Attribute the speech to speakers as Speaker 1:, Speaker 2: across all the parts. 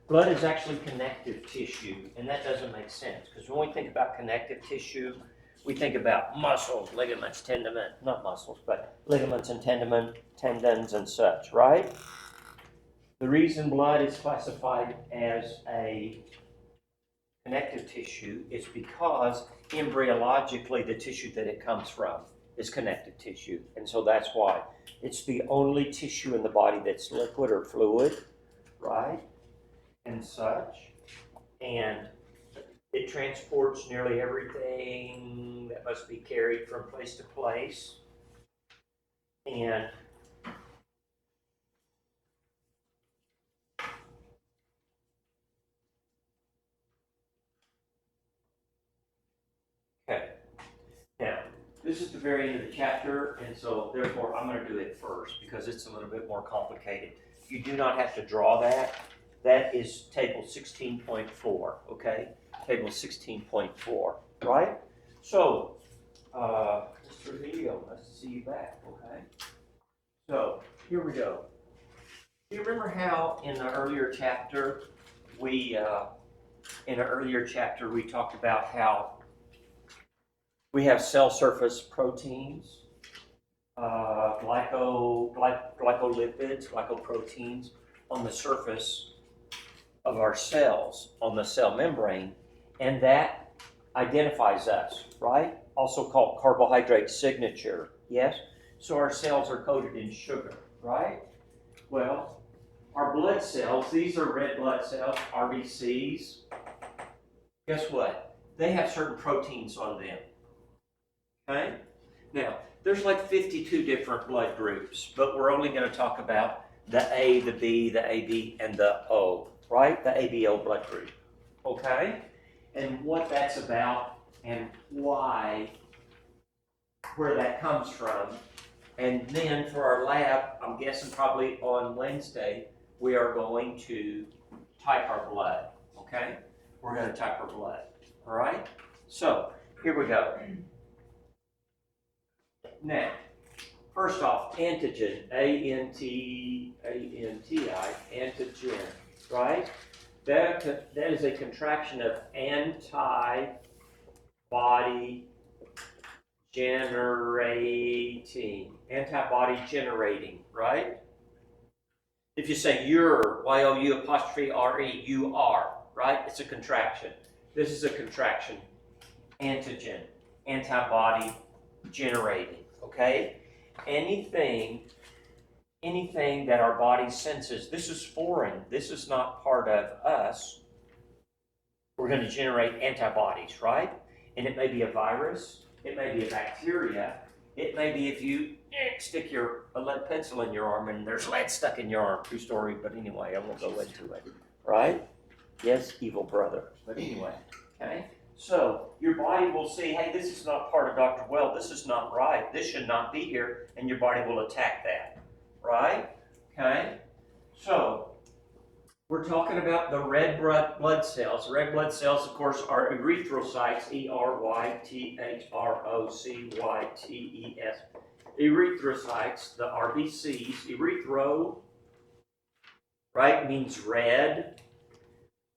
Speaker 1: Blood is actually connective tissue, and that doesn't make sense because when we think about connective tissue, we think about muscles, ligaments, tendons, not muscles, but ligaments and tendons and such, right? The reason blood is classified as a connective tissue is because embryologically the tissue that it comes from is connective tissue. And so that's why. It's the only tissue in the body that's liquid or fluid, right? And such. And it transports nearly everything that must be carried from place to place. And okay. Now, this is the very end of the chapter, and so therefore I'm going to do it first because it's a little bit more complicated. You do not have to draw that. That is table 16.4, okay? Table 16.4, right? So, Mr. Leo, nice to see you back, okay? So, here we go. Do you remember how in the earlier chapter we talked about how we have cell surface proteins, glycolipids, glycoproteins on the surface of our cells, on the cell membrane, and that identifies us, right? Also called carbohydrate signature, yes? So our cells are coated in sugar, right? Well, our blood cells, these are red blood cells, RBCs. Guess what? They have certain proteins on them. Okay? Now, there's like 52 different blood groups, but we're only going to talk about the A, the B, the AB, and the O, right? The ABO blood group. Okay? And what that's about and why, where that comes from. And then for our lab, I'm guessing probably on Wednesday, we are going to type our blood. Okay? We're going to type our blood. All right? So, here we go. Now, first off, antigen, A-N-T-I, antigen, right? That is a contraction of antibody generating, right? If you say you're, Y-O-U apostrophe R-E, you are, right? It's a contraction. This is a contraction, antigen, antibody generating. Okay? Anything that our body senses, this is foreign, this is not part of us, we're going to generate antibodies, right? And it may be a virus, it may be a bacteria, it may be if you stick a lead pencil in your arm and there's lead stuck in your arm. True story, but anyway, I won't go into it, right? Yes, evil brother. But anyway, okay? So your body will see, hey, this is not part of Dr. Weld. This is not right. This should not be here, and your body will attack that, right? Okay? So we're talking about the red blood cells. Red blood cells, of course, are erythrocytes, E-R-Y-T-H-R-O-C-Y-T-E-S. Erythrocytes, the RBCs. Erythro, right, means red.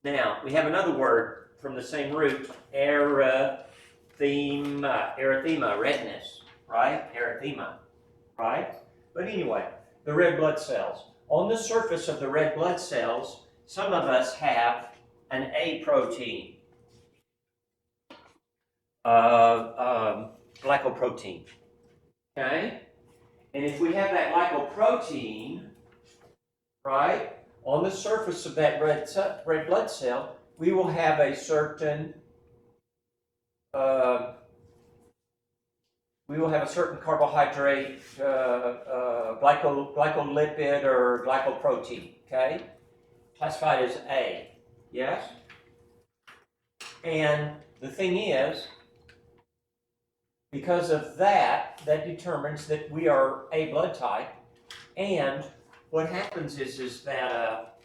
Speaker 1: Now, we have another word from the same root, erythema, redness, right? Erythema, right? But anyway, the red blood cells. On the surface of the red blood cells, some of us have an A protein, glycoprotein, okay? And if we have that glycoprotein, right, on the surface of that red blood cell, we will have a certain carbohydrate, glycolipid or glycoprotein, okay? Classified as A, yes? And the thing is, because of that, that determines that we are A blood type, and what happens is that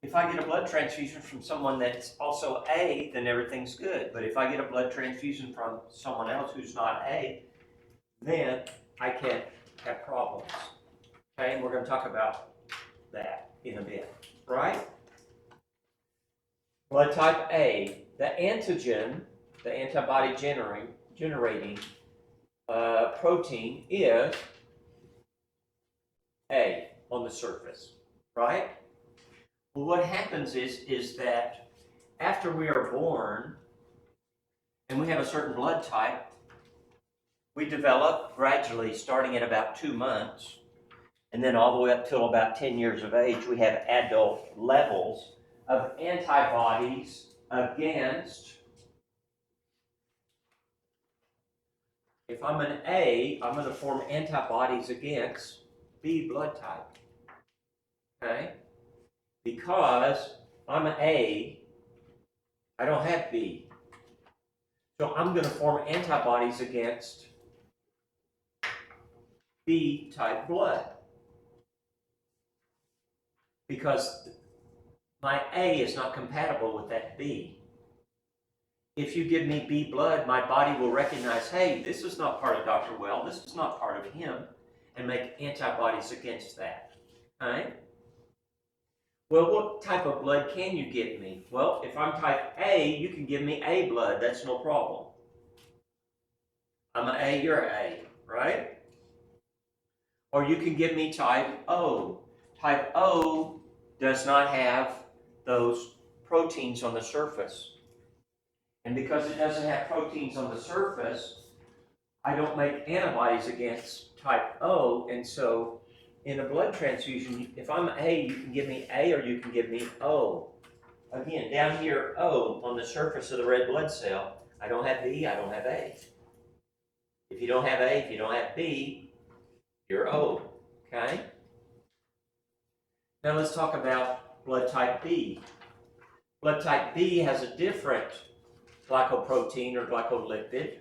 Speaker 1: if I get a blood transfusion from someone that's also A, then everything's good. But if I get a blood transfusion from someone else who's not A, then I can have problems. Okay, and we're going to talk about that in a bit. right? Blood type A, the antigen, the antibody generating protein is A on the surface, right? Well, what happens is that after we are born and we have a certain blood type, we develop gradually, starting at about 2 months, and then all the way up till about 10 years of age, we have adult levels of antibodies against. If I'm an A, I'm going to form antibodies against B blood type. Okay? Because I'm an A, I don't have B. So I'm going to form antibodies against B type blood. Because my A is not compatible with that B. If you give me B blood, my body will recognize, hey, this is not part of Dr. Weld, this is not part of him, and make antibodies against that. All right? Well, what type of blood can you give me? Well, if I'm type A, you can give me A blood, that's no problem. I'm an A, you're an A, right? Or you can give me type O. Type O does not have those proteins on the surface. And because it doesn't have proteins on the surface, I don't make antibodies against type O. And so in a blood transfusion, if I'm A, you can give me A or you can give me O. Again, down here, O, on the surface of the red blood cell, I don't have B, I don't have A. If you don't have A, if you don't have B, you're O, okay? Now let's talk about blood type B. Blood type B has a different glycoprotein or glycolipid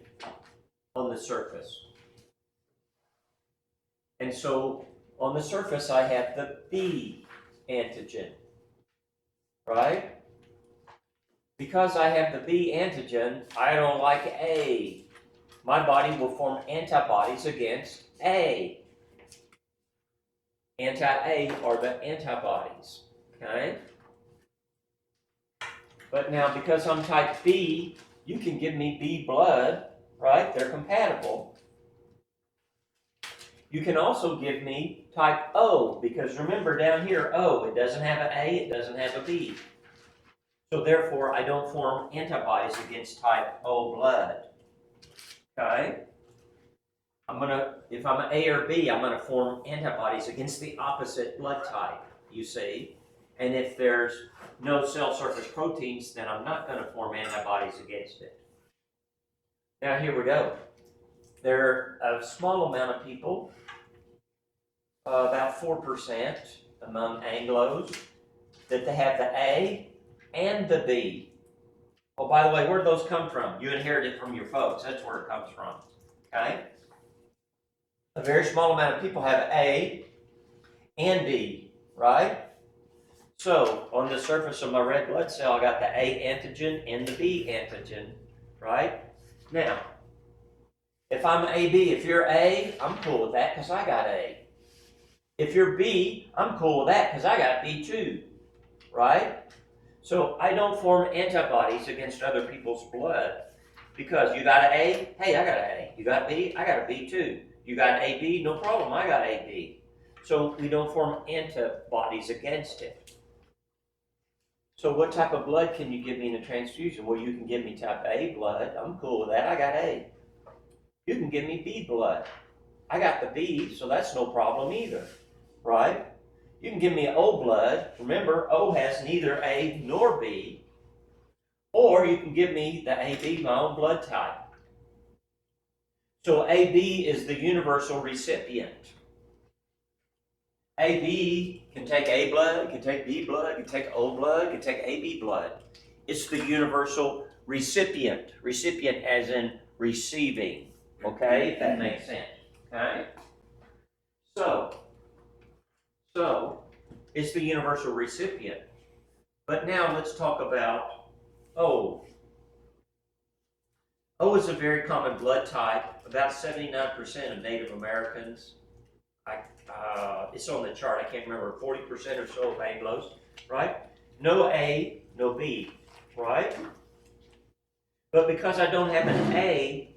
Speaker 1: on the surface. And so on the surface I have the B antigen, right? Because I have the B antigen, I don't like A. My body will form antibodies against A. Anti-A are the antibodies, okay? But now, because I'm type B, you can give me B blood, right? They're compatible. You can also give me type O, because remember down here, O, it doesn't have an A, it doesn't have a B. So therefore, I don't form antibodies against type O blood, okay? If I'm an A or B, I'm gonna form antibodies against the opposite blood type, you see? And if there's no cell surface proteins, then I'm not going to form antibodies against it. Now here we go. There are a small amount of people, about 4% among Anglos, that they have the A and the B. Oh, by the way, where do those come from? You inherit it from your folks. That's where it comes from. Okay? A very small amount of people have A and B, right? So, on the surface of my red blood cell, I got the A antigen and the B antigen, right? Now, if I'm AB, if you're A, I'm cool with that because I got A. If you're B, I'm cool with that because I got B too, right? So, I don't form antibodies against other people's blood because you got an A, hey, I got an A. You got B, I got a B too. You got AB, no problem, I got AB. So, we don't form antibodies against it. So what type of blood can you give me in a transfusion? Well, you can give me type A blood. I'm cool with that. I got A. You can give me B blood. I got the B, so that's no problem either, right? You can give me O blood. Remember, O has neither A nor B. Or you can give me the AB, my own blood type. So AB is the universal recipient. AB can take A blood, can take B blood, can take O blood, can take AB blood. It's the universal recipient. Recipient as in receiving. Okay, if that makes sense. Okay? So it's the universal recipient. But now let's talk about O. O is a very common blood type. About 79% of Native Americans, it's on the chart, I can't remember, 40% or so of Anglos, right? No A, no B, right? But because I don't have an A,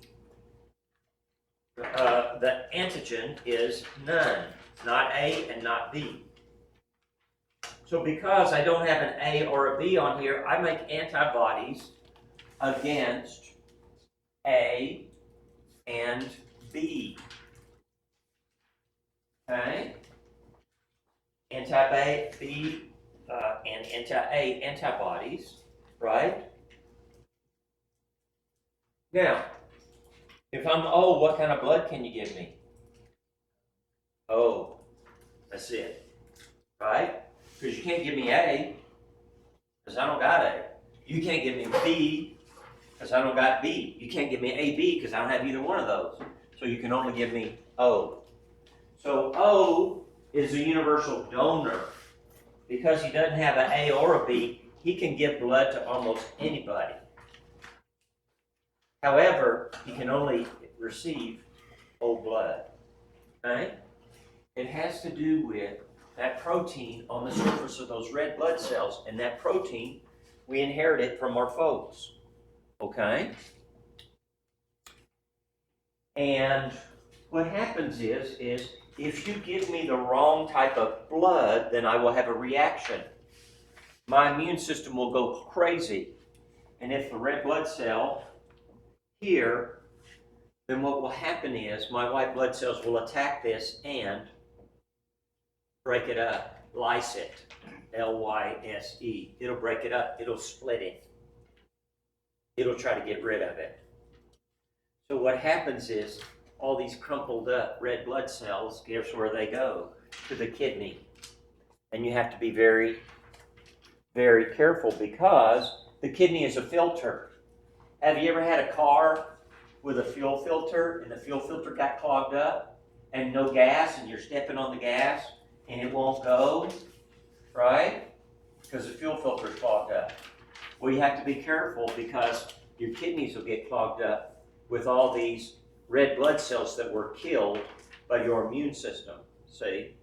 Speaker 1: the antigen is none, not A and not B. So because I don't have an A or a B on here, I make antibodies against A and B. Okay? Anti-B and anti-A antibodies, right? Now, if I'm O, what kind of blood can you give me? O. That's it. Right? Because you can't give me A, because I don't got A. You can't give me B, because I don't got B. You can't give me AB, because I don't have either one of those. So you can only give me O. So O is a universal donor. Because he doesn't have an A or a B, he can give blood to almost anybody. However, he can only receive O blood. Okay? It has to do with that protein on the surface of those red blood cells, and that protein, we inherit it from our folks. Okay? And what happens is if you give me the wrong type of blood, then I will have a reaction. My immune system will go crazy. And if the red blood cell here, then what will happen is my white blood cells will attack this and break it up, lyse it, L-Y-S-E. It'll break it up, it'll split it. It'll try to get rid of it. So what happens is all these crumpled up red blood cells, guess where they go? To the kidney. And you have to be very, very careful because the kidney is a filter. Have you ever had a car with a fuel filter and the fuel filter got clogged up and no gas and you're stepping on the gas and it won't go, right? Because the fuel filter is clogged up. Well, you have to be careful because your kidneys will get clogged up with all these red blood cells that were killed by your immune system, see?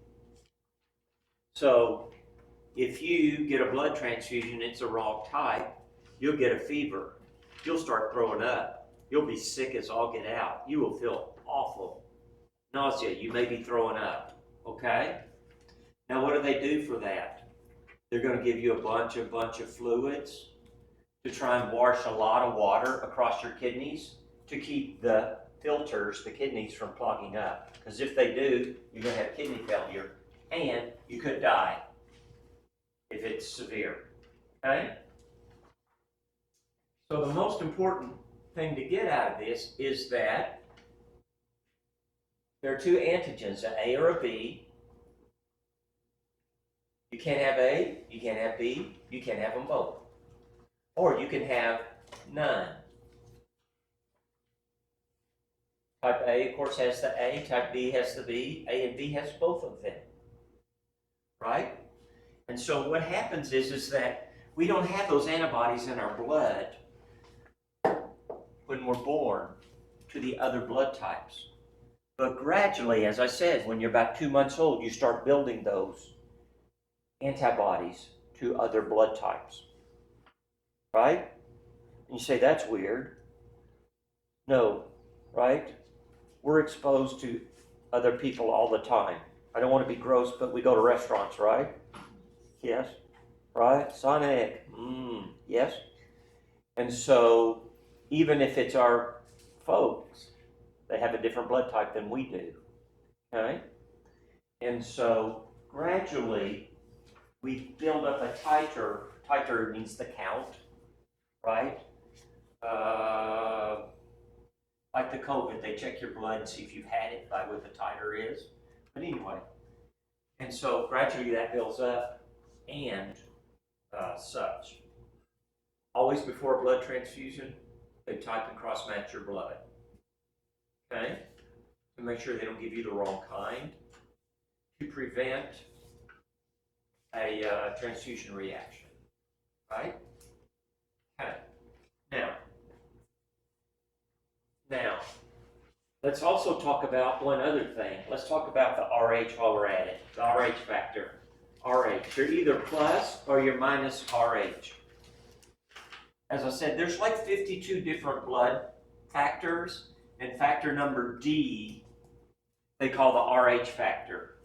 Speaker 1: So if you get a blood transfusion, it's the wrong type, you'll get a fever. You'll start throwing up. You'll be sick as all get out. You will feel awful. Nausea, you may be throwing up, okay? Now what do they do for that? They're going to give you a bunch of fluids to try and wash a lot of water across your kidneys to keep the filters, the kidneys, from clogging up. Because if they do, you're going to have kidney failure and you could die if it's severe, okay? So the most important thing to get out of this is that there are two antigens, an A or a B. You can't have A, you can't have B, you can't have them both. Or you can have none. Type A, of course, has the A. Type B has the B. A and B has both of them. Right? And so what happens is that we don't have those antibodies in our blood when we're born to the other blood types. But gradually, as I said, when you're about 2 months old, you start building those antibodies to other blood types. Right? And you say, that's weird. No, right? We're exposed to other people all the time. I don't want to be gross, but we go to restaurants, right? Yes. Right? Sonic. Yes. And so, even if it's our folks, they have a different blood type than we do. Okay? And so, gradually, we build up a titer. Titer means the count, right? Like the COVID, they check your blood and see if you've had it by what the titer is. But anyway, and so gradually that builds up and such. Always before a blood transfusion, they type and cross-match your blood. Okay? To make sure they don't give you the wrong kind. To prevent a transfusion reaction. Right? Okay. Now, let's also talk about one other thing. Let's talk about the RH while we're at it. The RH factor. RH. You're either plus or you're minus RH. As I said, there's like 52 different blood factors, and factor number D, they call the RH factor.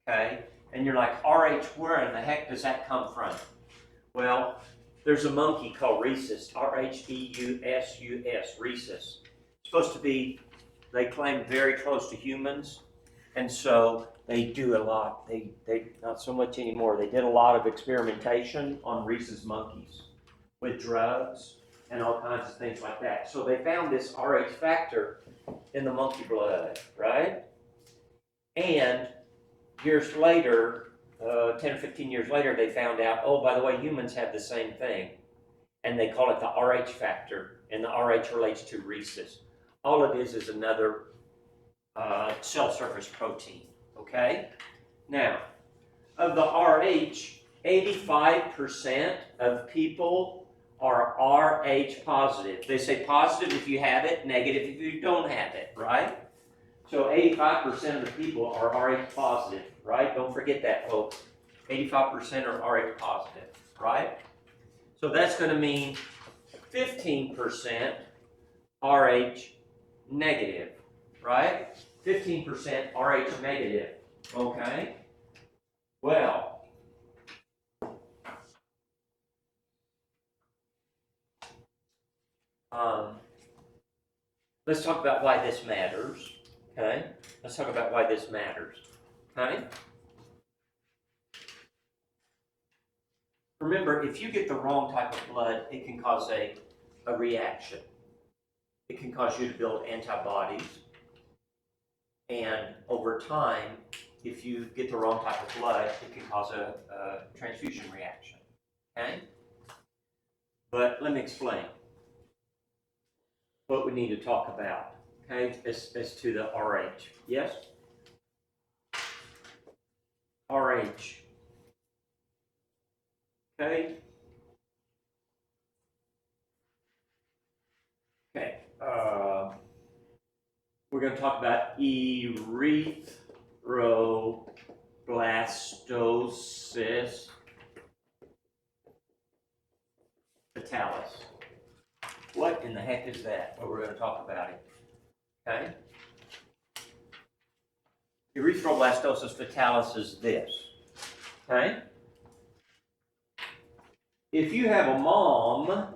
Speaker 1: Okay? And you're like, RH, where in the heck does that come from? Well, there's a monkey called rhesus, R-H-E-U-S-U-S, rhesus. It's supposed to be, they claim, very close to humans, and so they do a lot. They not so much anymore. They did a lot of experimentation on rhesus monkeys with drugs and all kinds of things like that. So they found this RH factor in the monkey blood, right? And years later, 10 or 15 years later, they found out, oh, by the way, humans have the same thing. And they call it the RH factor, and the RH relates to rhesus. All it is another cell surface protein, okay? Now, of the RH, 85% of people are RH positive. They say positive if you have it, negative if you don't have it, right? So 85% of the people are RH positive, right? Don't forget that, folks. 85% are RH positive, right? So that's going to mean 15% RH negative, right? 15% RH negative, okay? Well, let's talk about why this matters, okay? Let's talk about why this matters, okay? Remember, if you get the wrong type of blood, it can cause a reaction. It can cause you to build antibodies. And over time, if you get the wrong type of blood, it can cause a transfusion reaction. Okay? But let me explain what we need to talk about. Okay? As to the RH. Yes? RH. Okay? Okay. We're going to talk about erythroblastosis fetalis. What in the heck is that? Well, we're going to talk about it. Okay? Erythroblastosis fetalis is this. Okay? If you have a mom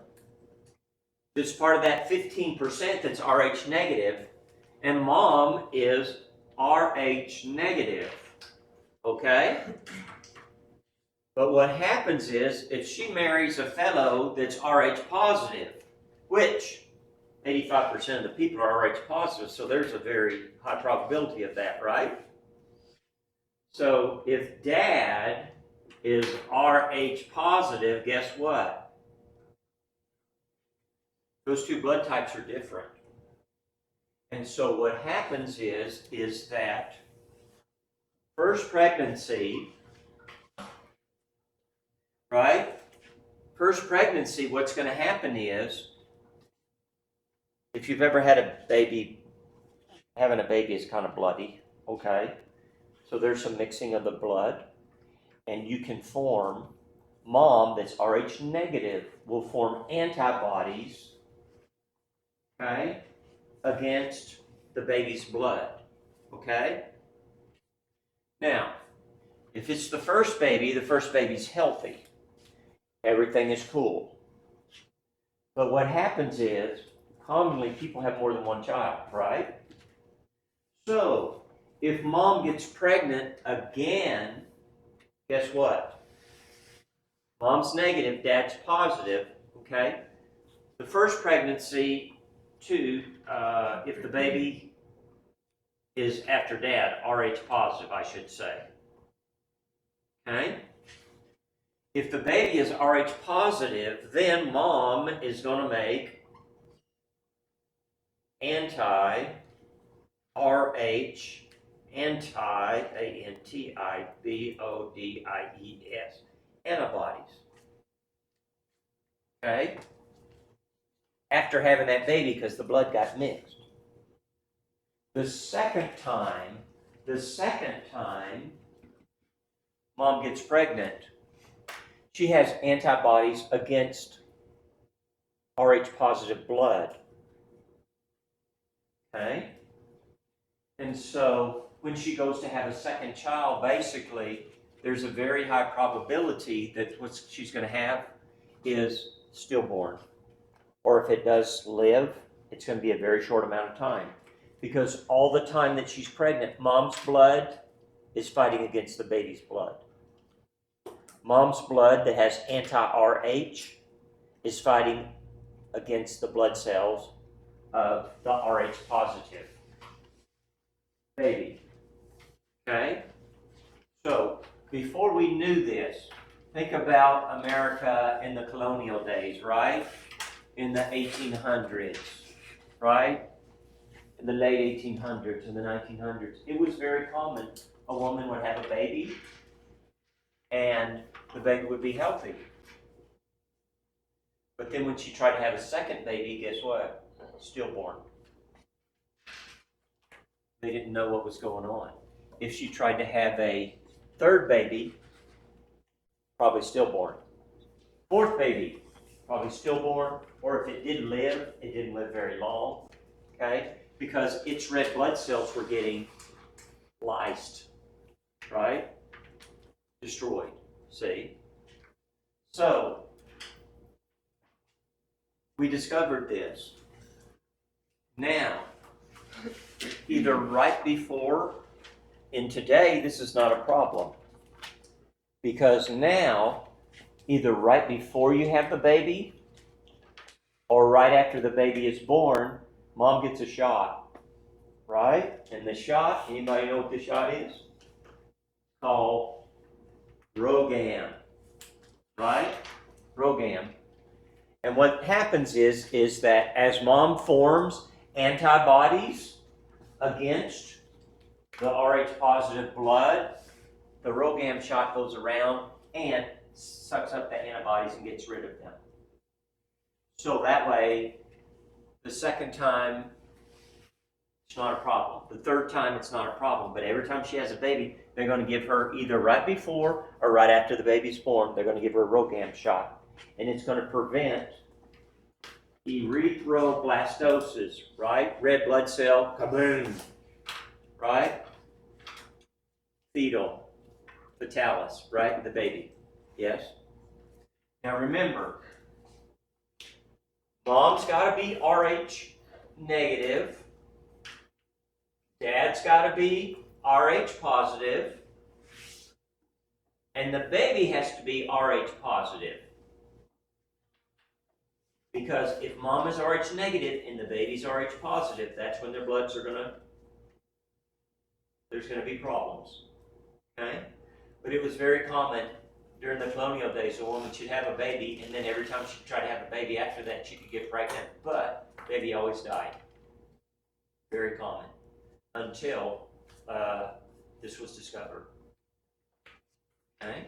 Speaker 1: that's part of that 15% that's Rh negative, and mom is Rh negative, okay? But what happens is, if she marries a fellow that's Rh positive, which 85% of the people are Rh positive, so there's a very high probability of that, right? So if dad is Rh positive, guess what? Those two blood types are different. And so what happens is that first pregnancy, right? First pregnancy, what's going to happen is, if you've ever had a baby, having a baby is kind of bloody, okay? So there's some mixing of the blood, and you can form, mom that's Rh negative will form antibodies, okay, against the baby's blood, okay? Now, if it's the first baby's healthy. Everything is cool. But what happens is, commonly people have more than one child, right? So, if mom gets pregnant again, guess what? Mom's negative, dad's positive, okay? The first pregnancy, too, if the baby is after dad, Rh positive, I should say. Okay? If the baby is Rh positive, then mom is going to make anti-Rh, antibodies, antibodies. Okay? After having that baby, because the blood got mixed. The second time mom gets pregnant, she has antibodies against Rh positive blood. Okay? And so when she goes to have a second child, basically, there's a very high probability that what she's going to have is stillborn. Or if it does live, it's going to be a very short amount of time. Because all the time that she's pregnant, mom's blood is fighting against the baby's blood. Mom's blood that has anti-Rh is fighting against the blood cells of the Rh positive baby. Okay? So, before we knew this, think about America in the colonial days, right? In the 1800s, right? In the late 1800s and the 1900s. It was very common. A woman would have a baby, and the baby would be healthy. But then when she tried to have a second baby, guess what? Stillborn. They didn't know what was going on. If she tried to have a third baby, probably stillborn. Fourth baby, probably stillborn. Or if it did live, it didn't live very long. Okay? Because its red blood cells were getting lysed. Right? Destroyed. See? So, we discovered this. Now, either right before, and today this is not a problem. Because now, either right before you have the baby, or right after the baby is born, mom gets a shot. Right? And the shot, anybody know what the shot is? Called Rogam. Right? Rogam. And what happens is that as mom forms antibodies against the Rh positive blood, the Rogam shot goes around and sucks up the antibodies and gets rid of them. So that way, the second time, it's not a problem. The third time, it's not a problem. But every time she has a baby, they're going to give her either right before or right after the baby's born, they're going to give her a Rogam shot. And it's going to prevent erythroblastosis, right? Red blood cell, kaboom, right? Fetal, fetalis, right? The baby, yes? Now remember, mom's got to be Rh negative, dad's got to be Rh positive, and the baby has to be Rh positive. Because if mom is Rh negative and the baby's Rh positive, that's when their bloods are there's going to be problems. Okay? But it was very common during the colonial days, a woman should have a baby, and then every time she tried to have a baby after that, she could get pregnant, but baby always died. Very common. Until this was discovered. Okay?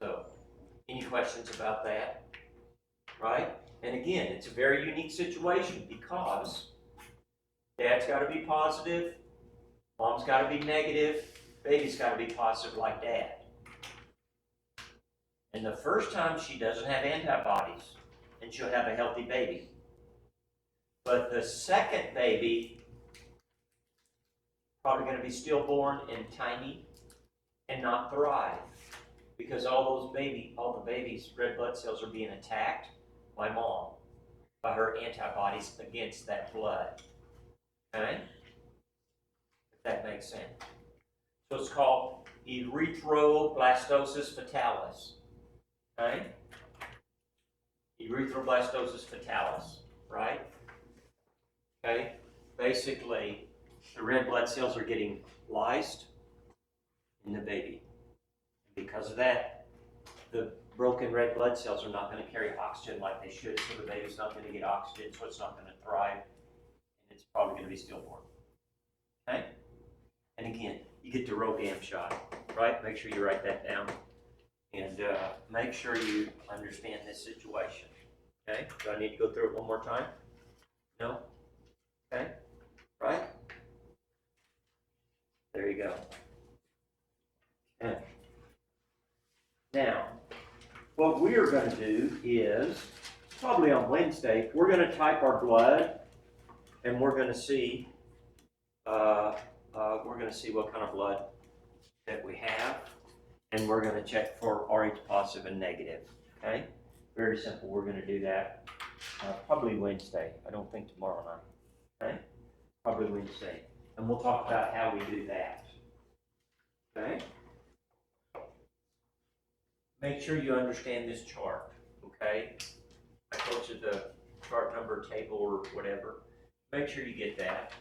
Speaker 1: So, any questions about that? Right? And again, it's a very unique situation because dad's got to be positive, mom's got to be negative, baby's got to be positive like dad. And the first time she doesn't have antibodies, and she'll have a healthy baby. But the second baby, probably going to be stillborn and tiny and not thrive. Because all the baby's red blood cells are being attacked by mom, by her antibodies against that blood. Okay? If that makes sense. So it's called erythroblastosis fetalis. Okay? Erythroblastosis fetalis, right? Okay? Basically, the red blood cells are getting lysed in the baby. Because of that, the broken red blood cells are not going to carry oxygen like they should, so the baby's not going to get oxygen, so it's not going to thrive, and it's probably going to be stillborn. Okay? And again, you get the Rogam shot, right? Make sure you write that down, and make sure you understand this situation. Okay? Do I need to go through it one more time? No? Okay? right? There you go. Okay. Now, what we are going to do is, probably on Wednesday, we're going to type our blood, and we're going to see, what kind of blood that we have, and we're going to check for Rh positive and negative. Okay, very simple. We're going to do that probably Wednesday. I don't think tomorrow night. Okay, probably Wednesday, and we'll talk about how we do that. Okay. Make sure you understand this chart. Okay, I told you the chart number, table, or whatever. Make sure you get that.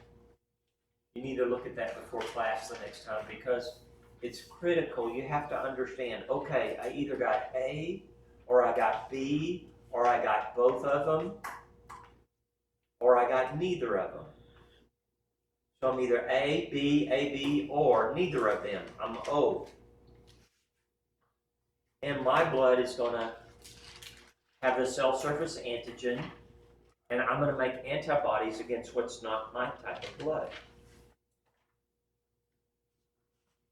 Speaker 1: You need to look at that before class the next time because it's critical. You have to understand, okay, I either got A, or I got B, or I got both of them, or I got neither of them. So I'm either A, B, or neither of them. I'm O. And my blood is going to have the cell surface antigen, and I'm going to make antibodies against what's not my type of blood.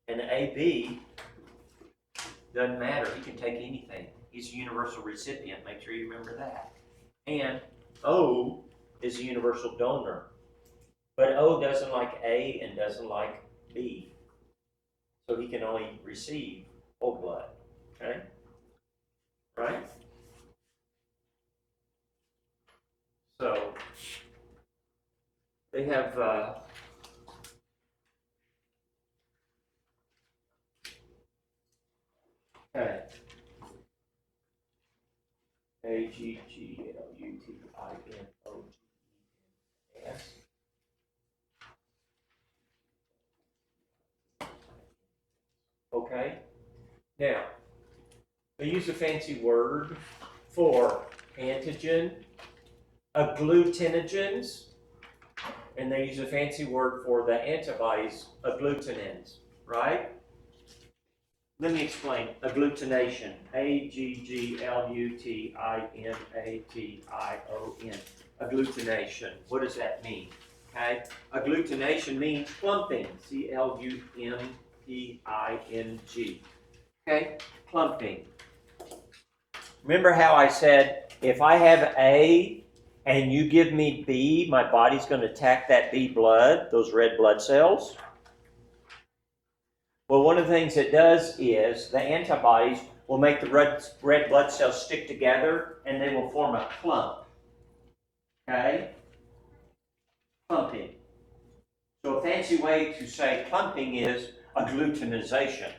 Speaker 1: And AB doesn't matter. He can take anything. He's a universal recipient. Make sure you remember that. And O is a universal donor. But O doesn't like A and doesn't like B. So he can only receive whole blood. Okay? Right? So they have okay. AGGLUTINOGS. Okay. Now, they use a fancy word for antigen, agglutinogens, and they use a fancy word for the antibodies, agglutinins, right? Let me explain. Agglutination. AGGLUTINATION. Agglutination. What does that mean? Okay. Agglutination means clumping. CLUMPING. Okay. Clumping. Remember how I said if I have A and you give me B, my body's going to attack that B blood, those red blood cells? Well, one of the things it does is the antibodies will make the red blood cells stick together and they will form a clump. Okay? Clumping. So a fancy way to say clumping is agglutinization.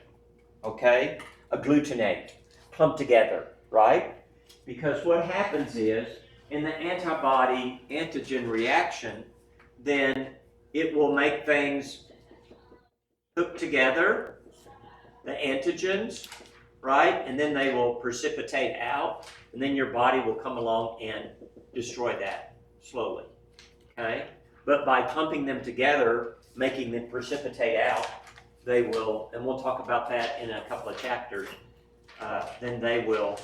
Speaker 1: Okay? Agglutinate. Clump together, right? Because what happens is in the antibody antigen reaction, then it will make things hook together, the antigens, right? And then they will precipitate out, and then your body will come along and destroy that slowly, okay? But by clumping them together, making them precipitate out, they will, and we'll talk about that in a couple of chapters, then they will,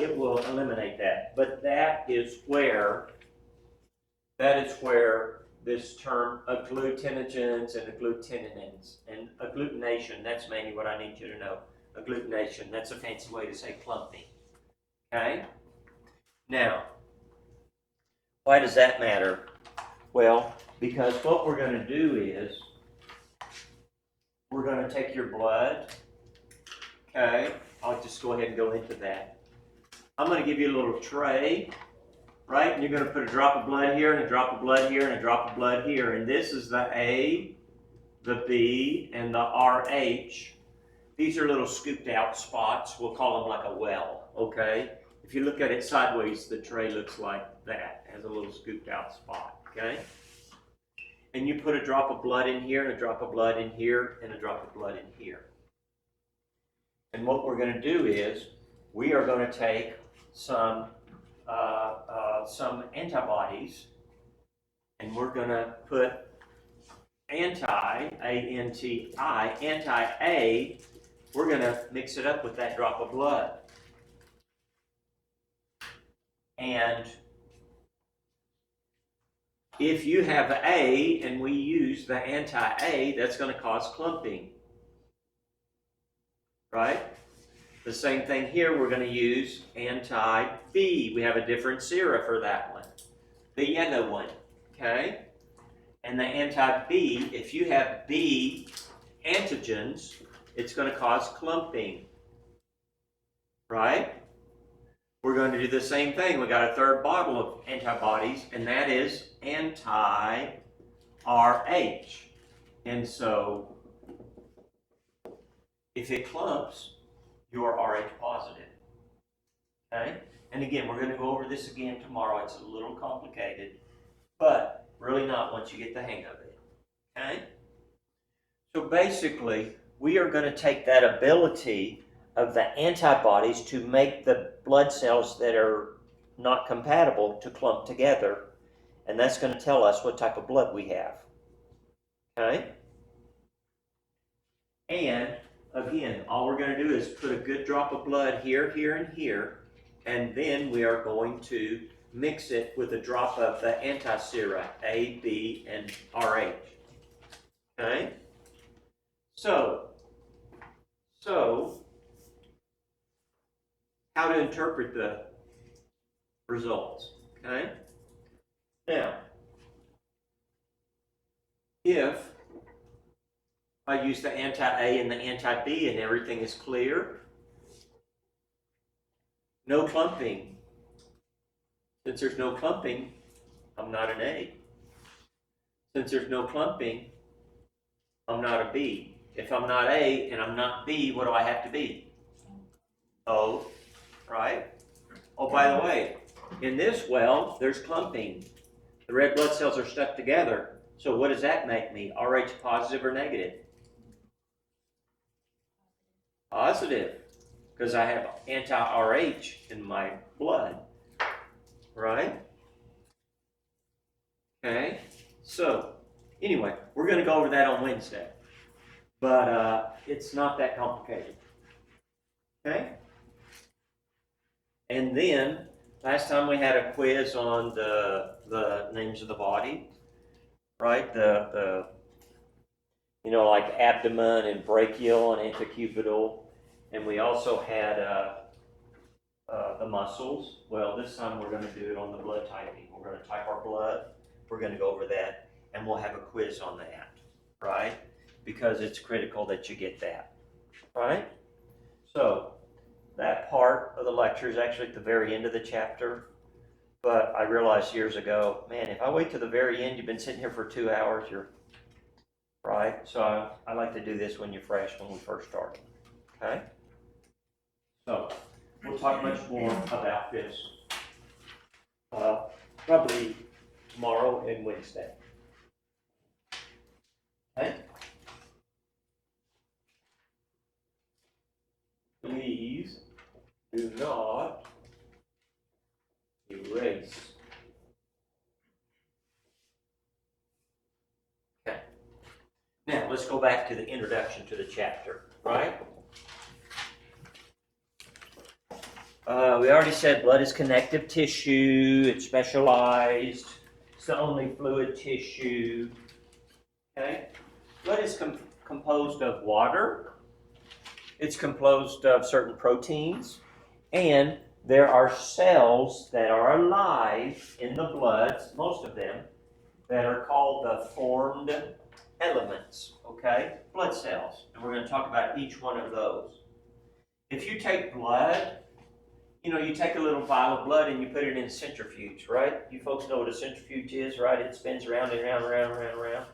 Speaker 1: it will eliminate that. But that is where this term agglutinogens and agglutinins and agglutination, that's mainly what I need you to know. Agglutination, that's a fancy way to say clumping. Okay? Now, why does that matter? Well, because what we're going to do is we're going to take your blood. Okay? I'll just go ahead and go into that. I'm going to give you a little tray. Right? And you're going to put a drop of blood here, and a drop of blood here, and a drop of blood here. And this is the A, the B, and the RH. These are little scooped out spots. We'll call them like a well, okay? If you look at it sideways, the tray looks like that. It has a little scooped out spot, okay? And you put a drop of blood in here, and a drop of blood in here, and a drop of blood in here. And what we're going to do is we are going to take some antibodies, and we're going to put anti-A, we're going to mix it up with that drop of blood. And If you have A and we use the anti-A, that's going to cause clumping, right? The same thing here, we're going to use anti-B. We have a different sera for that one, the yellow one, okay? And the anti-B, if you have B antigens, it's going to cause clumping, right? We're going to do the same thing. We got a third bottle of antibodies, and that is anti-RH. And so, if it clumps, you're Rh positive. Okay? And again, we're going to go over this again tomorrow. It's a little complicated, but really not once you get the hang of it. Okay? So basically, we are going to take that ability of the antibodies to make the blood cells that are not compatible to clump together, and that's going to tell us what type of blood we have. Okay? And again, all we're going to do is put a good drop of blood here, here, and here, and then we are going to mix it with a drop of the anti-sera, A, B, and Rh. Okay? So how to interpret the results, okay? Now, if I use the anti-A and the anti-B and everything is clear, no clumping. Since there's no clumping, I'm not an A. Since there's no clumping, I'm not a B. If I'm not A and I'm not B, what do I have to be? O, right? Oh, by the way, in this well, there's clumping. The red blood cells are stuck together. So what does that make me? Rh positive or negative? Positive, because I have anti-Rh in my blood, right? Okay, so anyway, we're going to go over that on Wednesday, but it's not that complicated. Okay? And then, last time we had a quiz on the names of the body, right? The like abdomen and brachial and antecubital. And we also had the muscles. Well, this time we're going to do it on the blood typing. We're going to type our blood. We're going to go over that, and we'll have a quiz on that, right? Because it's critical that you get that, right? So that part of the lecture is actually at the very end of the chapter. But I realized years ago, man, if I wait to the very end, you've been sitting here for 2 hours, you're right. So I like to do this when you're fresh, when we first start. Okay? So we'll talk much more about this probably tomorrow and Wednesday. Okay? Please do not erase. Okay. Now let's go back to the introduction to the chapter, right? We already said blood is connective tissue. It's specialized. It's the only fluid tissue. Okay? Blood is composed of water. It's composed of certain proteins. And there are cells that are alive in the blood, most of them, that are called the formed elements. Okay? Blood cells. And we're going to talk about each one of those. If you take blood, you take a little vial of blood and you put it in a centrifuge, right? You folks know what a centrifuge is, right? It spins around and around, around, around, around.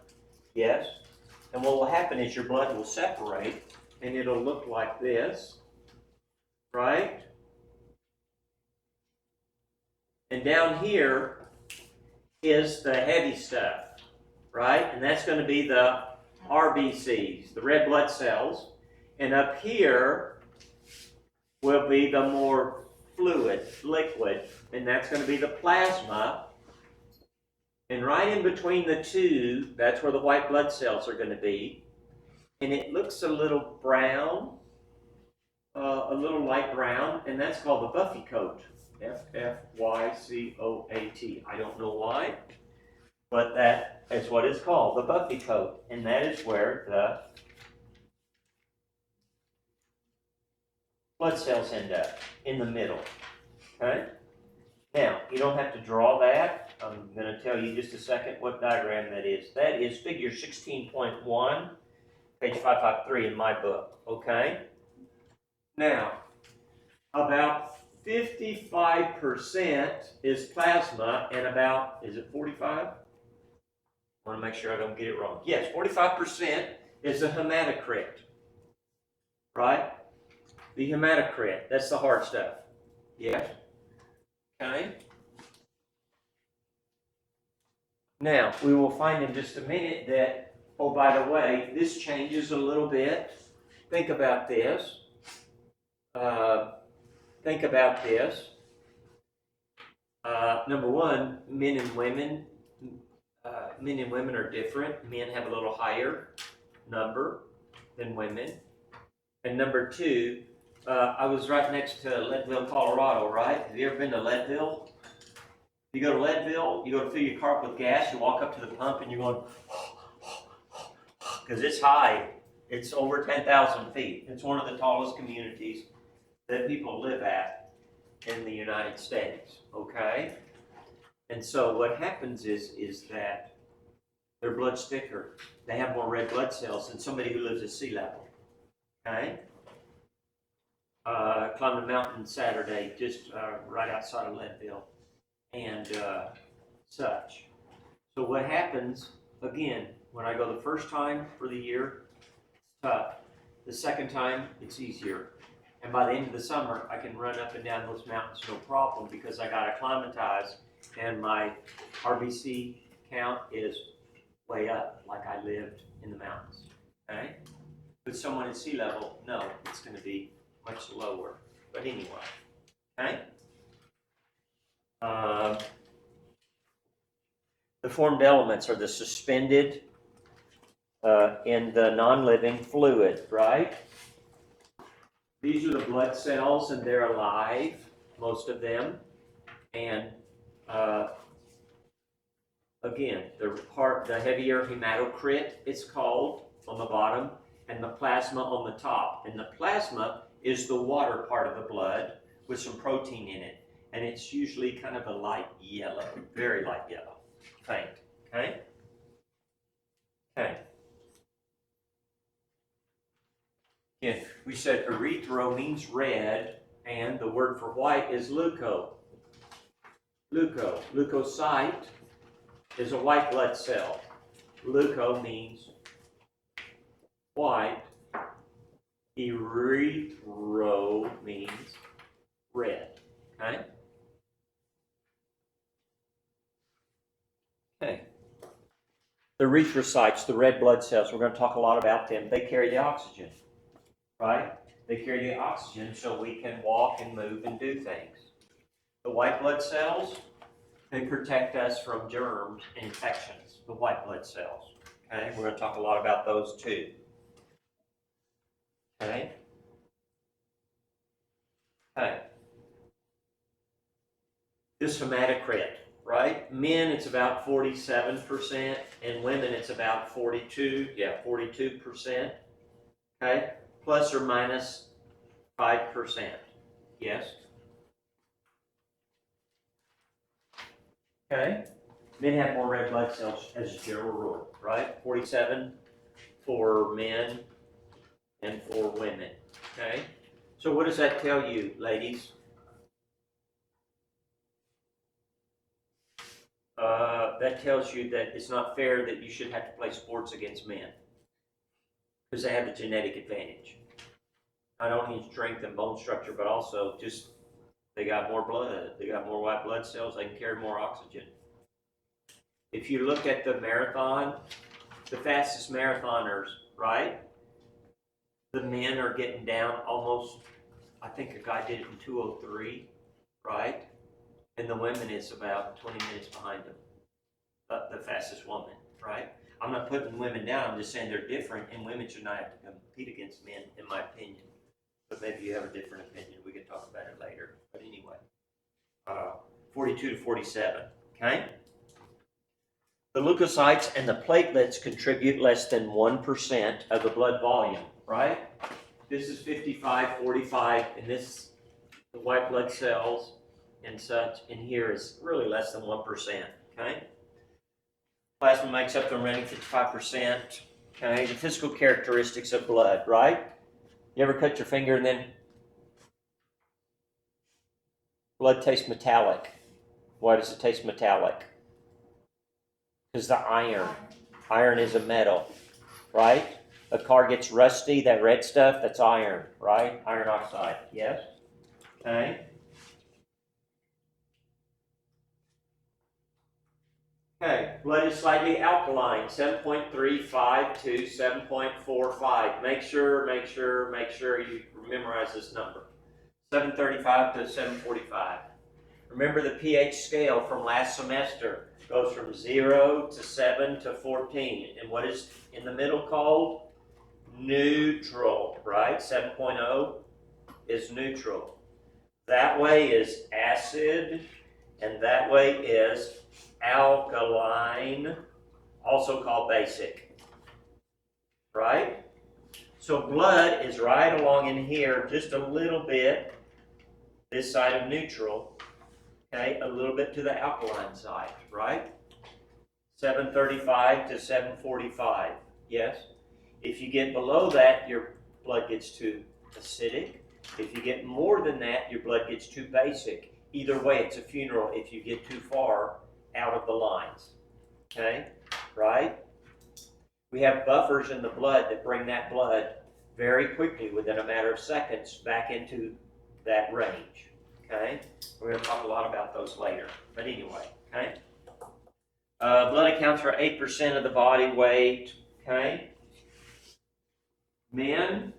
Speaker 1: Yes? And what will happen is your blood will separate and it'll look like this, right? And down here is the heavy stuff, right? And that's going to be the RBCs, the red blood cells. And up here will be the more fluid, liquid, and that's going to be the plasma. And right in between the two, that's where the white blood cells are going to be. And it looks a little brown, a little light brown, and that's called the Buffy coat. F-F-Y-C-O-A-T. I don't know why. But that is what it's called, the buffy coat, and that is where the blood cells end up, in the middle. Okay? Now, you don't have to draw that. I'm going to tell you just a second what diagram that is. That is figure 16.1, page 553 in my book. Okay? Now, about 55% is plasma, and about, is it 45? I want to make sure I don't get it wrong. Yes, 45% is the hematocrit, right? The hematocrit, that's the hard stuff. Yes? Okay? Now, we will find in just a minute that, oh, by the way, this changes a little bit. Think about this. Think about this. Number one, men and women are different. Men have a little higher number than women. And number two, I was right next to Leadville, Colorado, right? Have you ever been to Leadville? You go to Leadville, you go to fill your car up with gas, you walk up to the pump and you're going, because it's high. It's over 10,000 feet. It's one of the tallest communities that people live at in the United States, okay? And so what happens is that their blood's thicker. They have more red blood cells than somebody who lives at sea level, okay? Climbed a mountain Saturday just right outside of Leadville and such. So what happens, again, when I go the first time for the year, it's tough. The second time, it's easier. And by the end of the summer, I can run up and down those mountains no problem because I got acclimatized and my RBC count is way up like I lived in the mountains, okay? With someone at sea level, no, it's going to be much lower. But anyway, okay? The formed elements are the suspended in the non-living fluid, right? These are the blood cells, and they're alive, most of them. And again, the heavier hematocrit, it's called, on the bottom, and the plasma on the top. And the plasma is the water part of the blood with some protein in it. And it's usually kind of a light yellow, very light yellow, faint, okay? Okay. Again, we said erythro means red, and the word for white is leuco. Leukocyte is a white blood cell. Leuco means white. Erythro means red. Okay? Okay. The erythrocytes, the red blood cells, we're going to talk a lot about them. They carry the oxygen, right? They carry the oxygen so we can walk and move and do things. The white blood cells, they protect us from germs and infections, the white blood cells. Okay, we're going to talk a lot about those too. Okay? Okay. This hematocrit, right? Men, it's about 47%, and women, it's about 42%. Okay? Plus or minus 5%. Yes? Okay? Men have more red blood cells as a general rule, right? 47 for men and for women. Okay? So what does that tell you, ladies? That tells you that it's not fair that you should have to play sports against men because they have the genetic advantage. Not only in strength and bone structure, but also just they got more blood. They got more white blood cells. They can carry more oxygen. If you look at the marathon, the fastest marathoners, right? The men are getting down almost, I think a guy did it in 2:03, right? And the women is about 20 minutes behind them, the fastest woman, right? I'm not putting women down, I'm just saying they're different, and women should not have to compete against men, in my opinion. But maybe you have a different opinion, we can talk about it later. But anyway, 42 to 47, okay? The leukocytes and the platelets contribute less than 1% of the blood volume, right? This is 55, 45, and this, the white blood cells and such, and here is really less than 1%, okay? Plasma makes up the remaining 55%, okay? The physical characteristics of blood, right? You ever cut your finger and then blood tastes metallic? Why does it taste metallic? Because the iron is a metal, right? A car gets rusty, that red stuff, that's iron, right? Iron oxide, yes? Okay. Okay, blood is slightly alkaline, 7.35 to 7.45. Make sure you memorize this number. 735 to 745. Remember the pH scale from last semester goes from 0 to 7 to 14. And what is in the middle called? Neutral, right? 7.0 is neutral. That way is acid, and that way is alkaline, also called basic, right? So blood is right along in here just a little bit, this side of neutral, okay, a little bit to the alkaline side, right? 735 to 745, yes? If you get below that, your blood gets too acidic. If you get more than that, your blood gets too basic. Either way, it's a funeral if you get too far out of the lines, okay, right? We have buffers in the blood that bring that blood very quickly, within a matter of seconds, back into that range, okay? We're going to talk a lot about those later, but anyway, okay? Blood accounts for 8% of the body weight, okay? Men,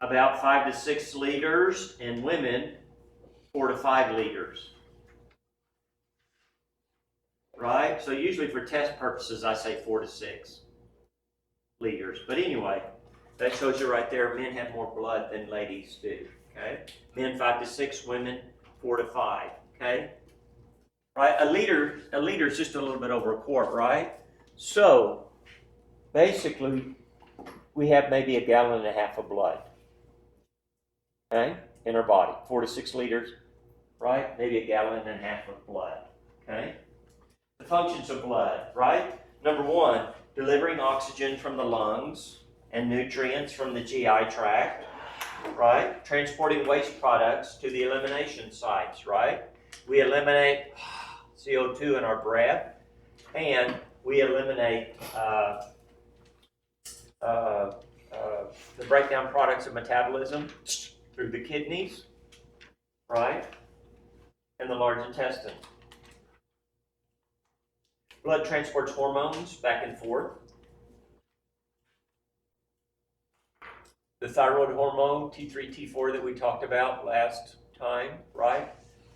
Speaker 1: about 5 to 6 liters, and women, 4 to 5 liters. Right? So usually for test purposes, I say 4 to 6 liters. But anyway, that shows you right there, men have more blood than ladies do. Okay? Men 5 to 6, women 4 to 5. Okay? Right? A liter is just a little bit over a quart, right? So basically, we have maybe 1.5 gallons of blood. Okay? In our body. 4 to 6 liters, right? Maybe 1.5 gallons of blood. Okay? The functions of blood, right? Number 1, delivering oxygen from the lungs and nutrients from the GI tract, right? Transporting waste products to the elimination sites, right? We eliminate CO2 in our breath, and we eliminate the breakdown products of metabolism through the kidneys, right? And the large intestine. Blood transports hormones back and forth. The thyroid hormone, T3, T4, that we talked about last time, right?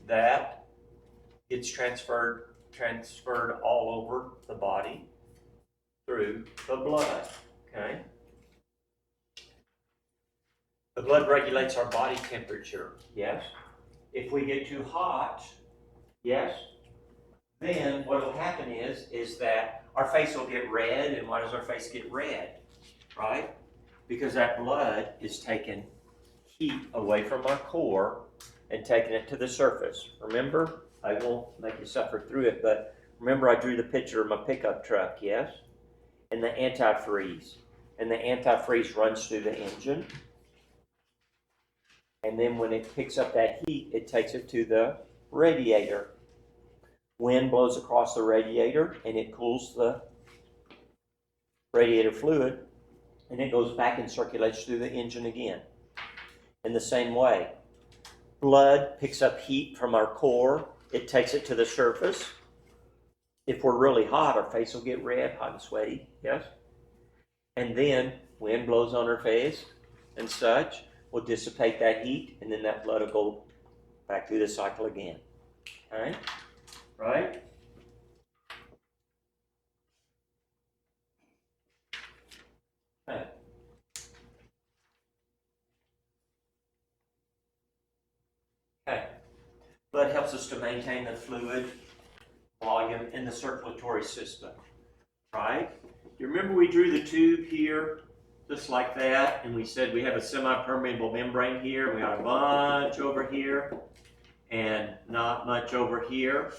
Speaker 1: That gets transferred all over the body through the blood, okay? The blood regulates our body temperature, yes? If we get too hot, yes? Then what will happen is that our face will get red. And why does our face get red? Right? Because that blood is taking heat away from our core and taking it to the surface. Remember, I won't make you suffer through it, but remember I drew the picture of my pickup truck, yes? And the antifreeze. And the antifreeze runs through the engine. And then when it picks up that heat, it takes it to the radiator. Wind blows across the radiator and it cools the radiator fluid, and it goes back and circulates through the engine again. In the same way, blood picks up heat from our core, it takes it to the surface. If we're really hot, our face will get red, hot and sweaty, yes? And then wind blows on our face and such will dissipate that heat, and then that blood will go back through the cycle again. Okay? Right? Okay. Okay. Blood helps us to maintain the fluid volume in the circulatory system, right? You remember we drew the tube here, just like that, and we said we have a semi-permeable membrane here, we got a bunch over here, and not much over here.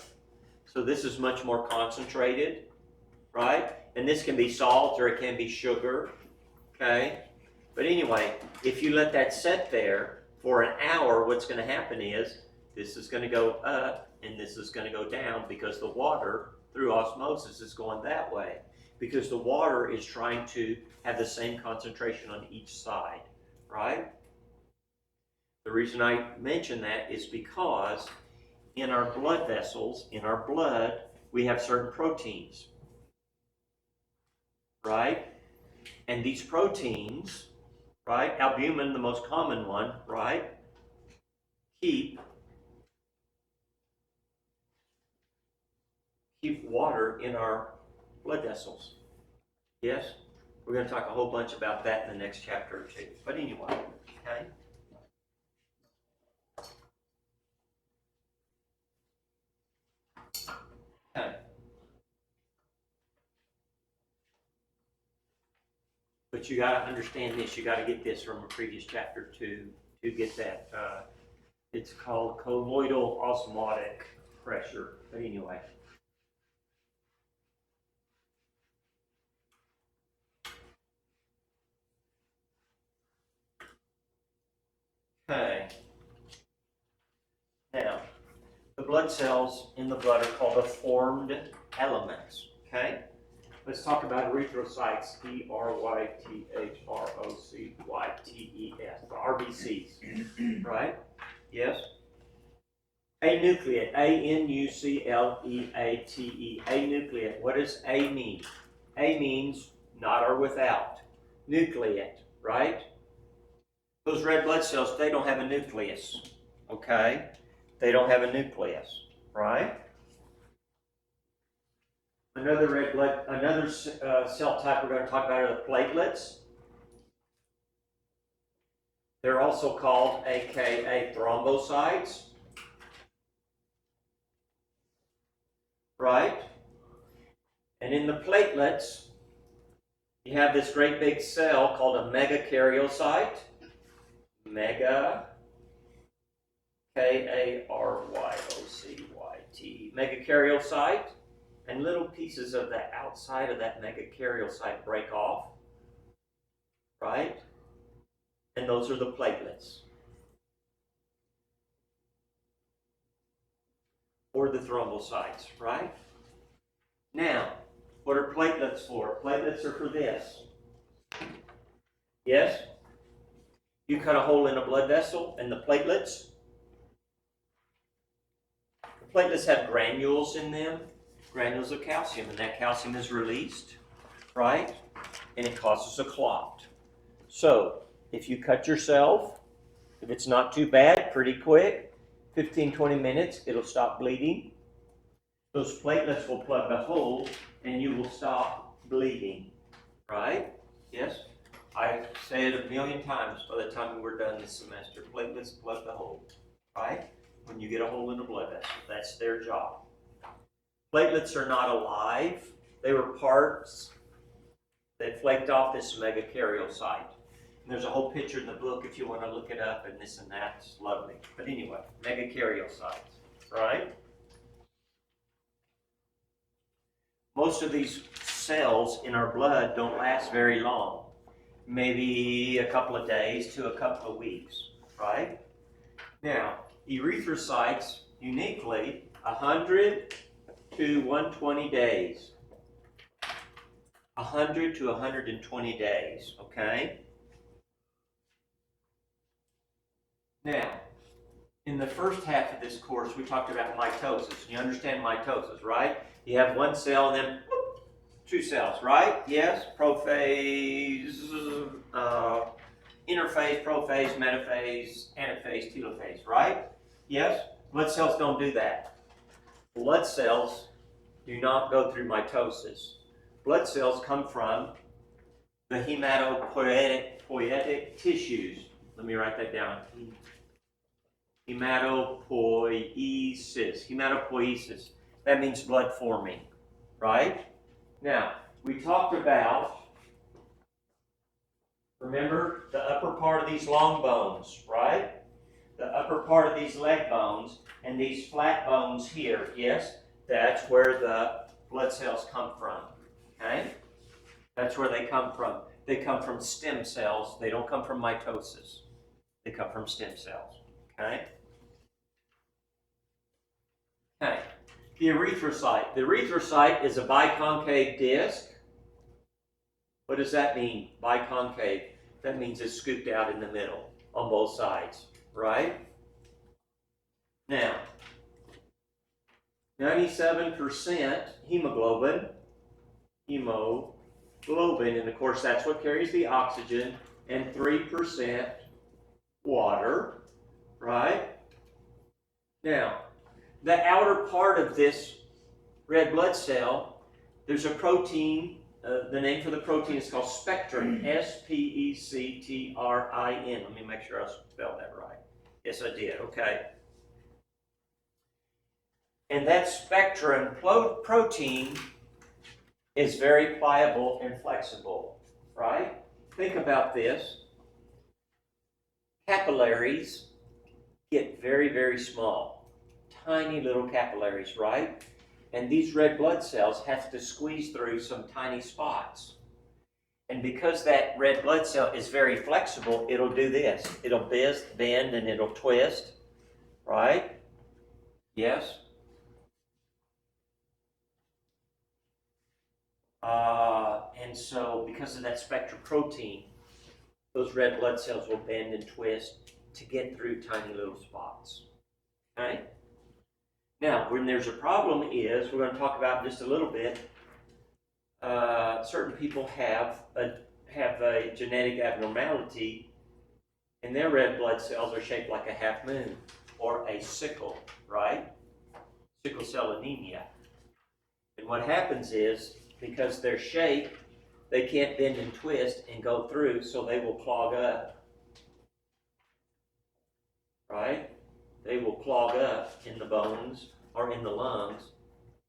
Speaker 1: So this is much more concentrated, right? And this can be salt or it can be sugar, okay? But anyway, if you let that set there for an hour, what's going to happen is this is going to go up and this is going to go down because the water, through osmosis, is going that way. Because the water is trying to have the same concentration on each side, right? The reason I mention that is because in our blood vessels, in our blood, we have certain proteins, right? And these proteins, right, albumin, the most common one, right, keep water in our blood vessels. Yes? We're going to talk a whole bunch about that in the next chapter or two. But anyway, okay? Okay. But you got to understand this. You got to get this from a previous chapter to get that. It's called colloidal osmotic pressure. But anyway. Okay. Now, the blood cells in the blood are called the formed elements. Okay? Let's talk about erythrocytes, ERYTHROCYTES, the RBCs, right? Yes? Anucleate, ANUCLEATE, anucleate. What does A mean? A means not or without. Nucleate, right? Those red blood cells, they don't have a nucleus, okay? They don't have a nucleus, right? Another cell type we're going to talk about are the platelets. They're also called, AKA, thrombocytes, right? And in the platelets, you have this great big cell called a megakaryocyte. Mega, Karyocyte, megakaryocyte, and little pieces of the outside of that megakaryocyte break off, right? And those are the platelets, or the thrombocytes, right? Now, what are platelets for? Platelets are for this. Yes? You cut a hole in a blood vessel, and the platelets have granules in them, granules of calcium, and that calcium is released, right? And it causes a clot. So, if you cut yourself, if it's not too bad, pretty quick, 15-20 minutes, it'll stop bleeding. Those platelets will plug the hole, and you will stop bleeding, right? Yes? I say it a million times by the time we're done this semester. Platelets plug the hole, right? When you get a hole in a blood vessel, that's their job. Platelets are not alive. They were parts that flaked off this megakaryocyte. And there's a whole picture in the book if you want to look it up and this and that. It's lovely. But anyway, megakaryocytes, right? Most of these cells in our blood don't last very long. Maybe a couple of days to a couple of weeks, right? Now, erythrocytes, uniquely, 100 to 120 days. 100 to 120 days, okay? Now, in the first half of this course, we talked about mitosis. You understand mitosis, right? You have one cell and then whoop, two cells, right? Yes, prophase, interphase, prophase, metaphase, anaphase, telophase, right? Yes? Blood cells don't do that. Blood cells do not go through mitosis. Blood cells come from the hematopoietic tissues. Let me write that down. Hematopoiesis. Hematopoiesis. That means blood forming, right? Now, we talked about, remember, the upper part of these long bones, right? The upper part of these leg bones and these flat bones here, yes? That's where the blood cells come from, okay? That's where they come from. They come from stem cells. They don't come from mitosis. They come from stem cells, okay? Okay, the erythrocyte. The erythrocyte is a biconcave disc. What does that mean, biconcave? That means it's scooped out in the middle on both sides, right? Now, 97% hemoglobin, and of course that's what carries the oxygen, and 3% water, right? Now, the outer part of this red blood cell, there's a protein, the name for the protein is called spectrin, S-P-E-C-T-R-I-N. Let me make sure I spelled that right. Yes, I did, okay. And that spectrin protein is very pliable and flexible, right? Think about this. Capillaries get very, very small. Tiny little capillaries, right? And these red blood cells have to squeeze through some tiny spots. And because that red blood cell is very flexible, it'll do this. It'll bend, and it'll twist, right? Yes? And so because of that spectral protein, those red blood cells will bend and twist to get through tiny little spots. Okay? Now, when there's a problem is, we're going to talk about in just a little bit, certain people have a genetic abnormality, and their red blood cells are shaped like a half moon, or a sickle, right? Sickle cell anemia. And what happens is, because they're shaped, they can't bend and twist and go through, so they will clog up, right? They will clog up in the bones or in the lungs.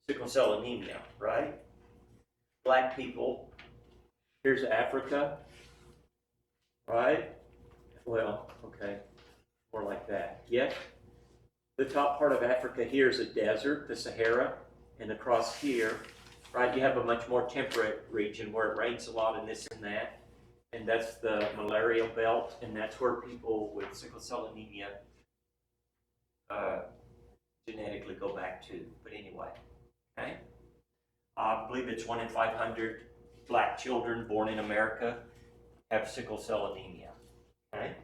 Speaker 1: Sickle cell anemia, right? Black people, here's Africa, right? Well, okay, more like that. Yes? The top part of Africa here is a desert, the Sahara, and across here, right, you have a much more temperate region where it rains a lot and this and that, and that's the malarial belt, and that's where people with sickle cell anemia genetically go back to. But anyway, okay? I believe it's 1 in 500 black children born in America have sickle cell anemia, okay?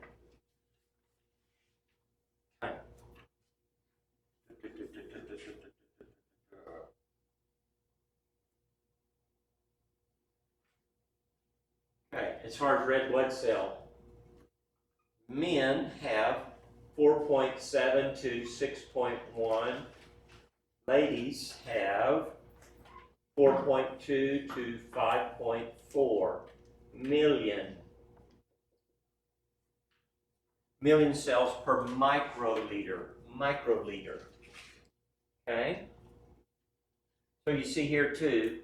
Speaker 1: Okay, as far as red blood cell, men have 4.7 to 6.1. Ladies have 4.2 to 5.4 million cells per microliter. Okay? So you see here too,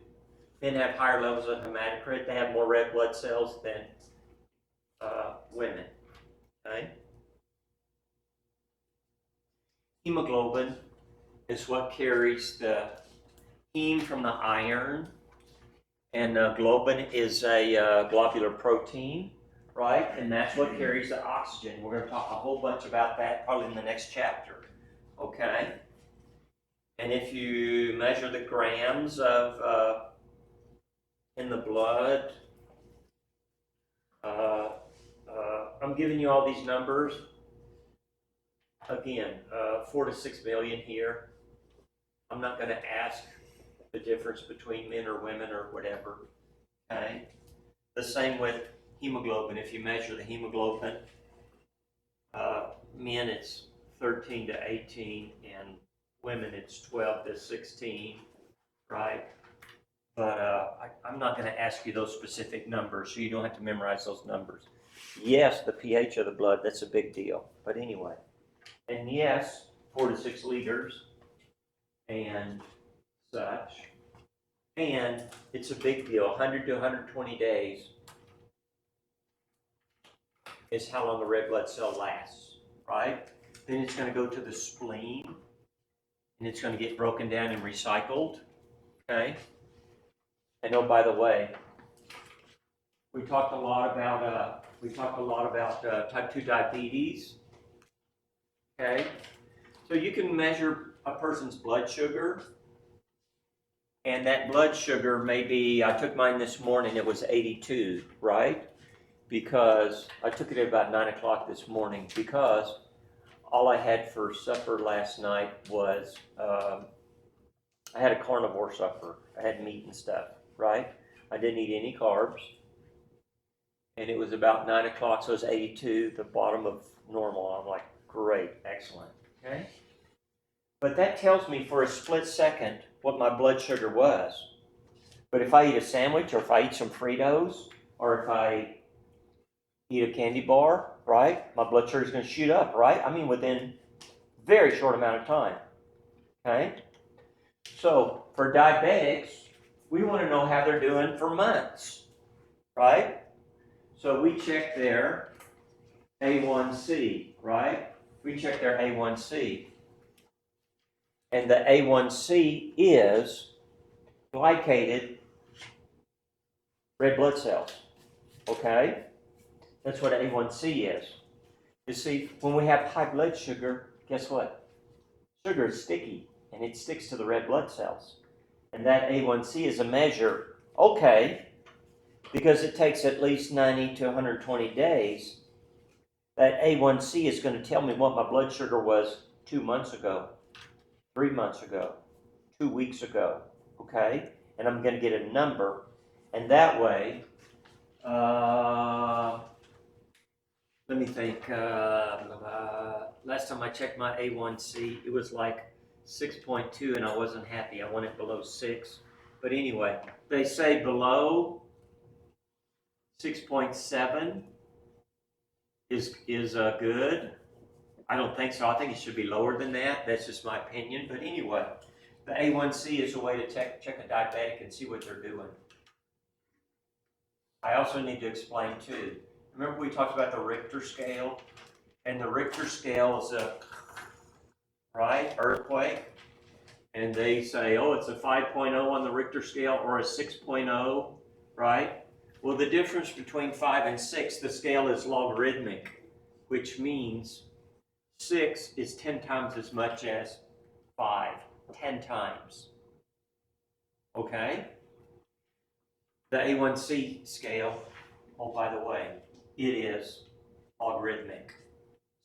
Speaker 1: men have higher levels of hematocrit. They have more red blood cells than women. Okay? Hemoglobin is what carries the heme from the iron, and globin is a globular protein, right? And that's what carries the oxygen. We're going to talk a whole bunch about that probably in the next chapter, okay? And if you measure the grams of in the blood, I'm giving you all these numbers. Again, 4 to 6 million here. I'm not going to ask the difference between men or women or whatever, okay? The same with hemoglobin. If you measure the hemoglobin, men it's 13 to 18, and women it's 12 to 16, right? But I'm not going to ask you those specific numbers, so you don't have to memorize those numbers. Yes, the pH of the blood, that's a big deal. But anyway, and yes, 4 to 6 liters, and such. And it's a big deal. 100 to 120 days is how long a red blood cell lasts, right? Then it's going to go to the spleen, and it's going to get broken down and recycled, okay? And oh, by the way, we talked a lot about type 2 diabetes, okay? So you can measure a person's blood sugar, and that blood sugar maybe, I took mine this morning, it was 82, right? Because I took it at about 9 o'clock this morning, because all I had for supper last night was, I had a carnivore supper. I had meat and stuff, right? I didn't eat any carbs. And it was about 9 o'clock, so it was 82, the bottom of normal. I'm like, great, excellent, okay? But that tells me for a split second what my blood sugar was. But if I eat a sandwich, or if I eat some Fritos, or if I eat a candy bar, right, my blood sugar is going to shoot up, right? I mean, within a very short amount of time, okay? So for diabetics, we want to know how they're doing for months, right? So we check their A1C, right? We check their A1C. And the A1C is glycated red blood cells, okay? That's what A1C is. You see, when we have high blood sugar, guess what? Sugar is sticky, and it sticks to the red blood cells. And that A1C is a measure, okay, because it takes at least 90 to 120 days, that A1C is going to tell me what my blood sugar was 2 months ago, 3 months ago, 2 weeks ago, okay? And I'm going to get a number, and that way, let me think, last time I checked my A1C, it was like 6.2, and I wasn't happy. I want it below 6. But anyway, they say below 6.7 is good. I don't think so. I think it should be lower than that. That's just my opinion. But anyway, the A1C is a way to check a diabetic and see what they're doing. I also need to explain too. Remember we talked about the Richter scale? And the Richter scale is a, right, earthquake. And they say, oh, it's a 5.0 on the Richter scale or a 6.0, right? Well, the difference between 5 and 6, the scale is logarithmic, which means 6 is 10 times as much as 5, 10 times, okay? The A1C scale, oh, by the way, it is logarithmic.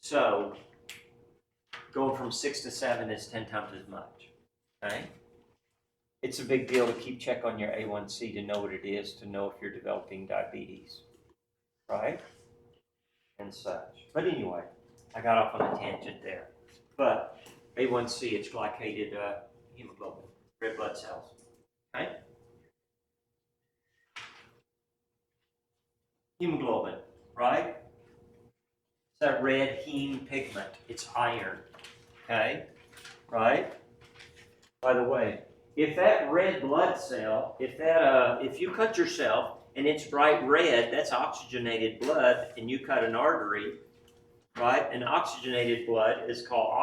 Speaker 1: So, going from 6 to 7 is 10 times as much, okay? It's a big deal to keep check on your A1C to know what it is, to know if you're developing diabetes, right? And such. But anyway, I got off on a tangent there. But A1C, it's glycated hemoglobin, red blood cells, okay? Hemoglobin, right? It's that red heme pigment. It's iron, okay? Right? By the way, if that red blood cell, if you cut yourself and it's bright red, that's oxygenated blood, and you cut an artery, right? And oxygenated blood is called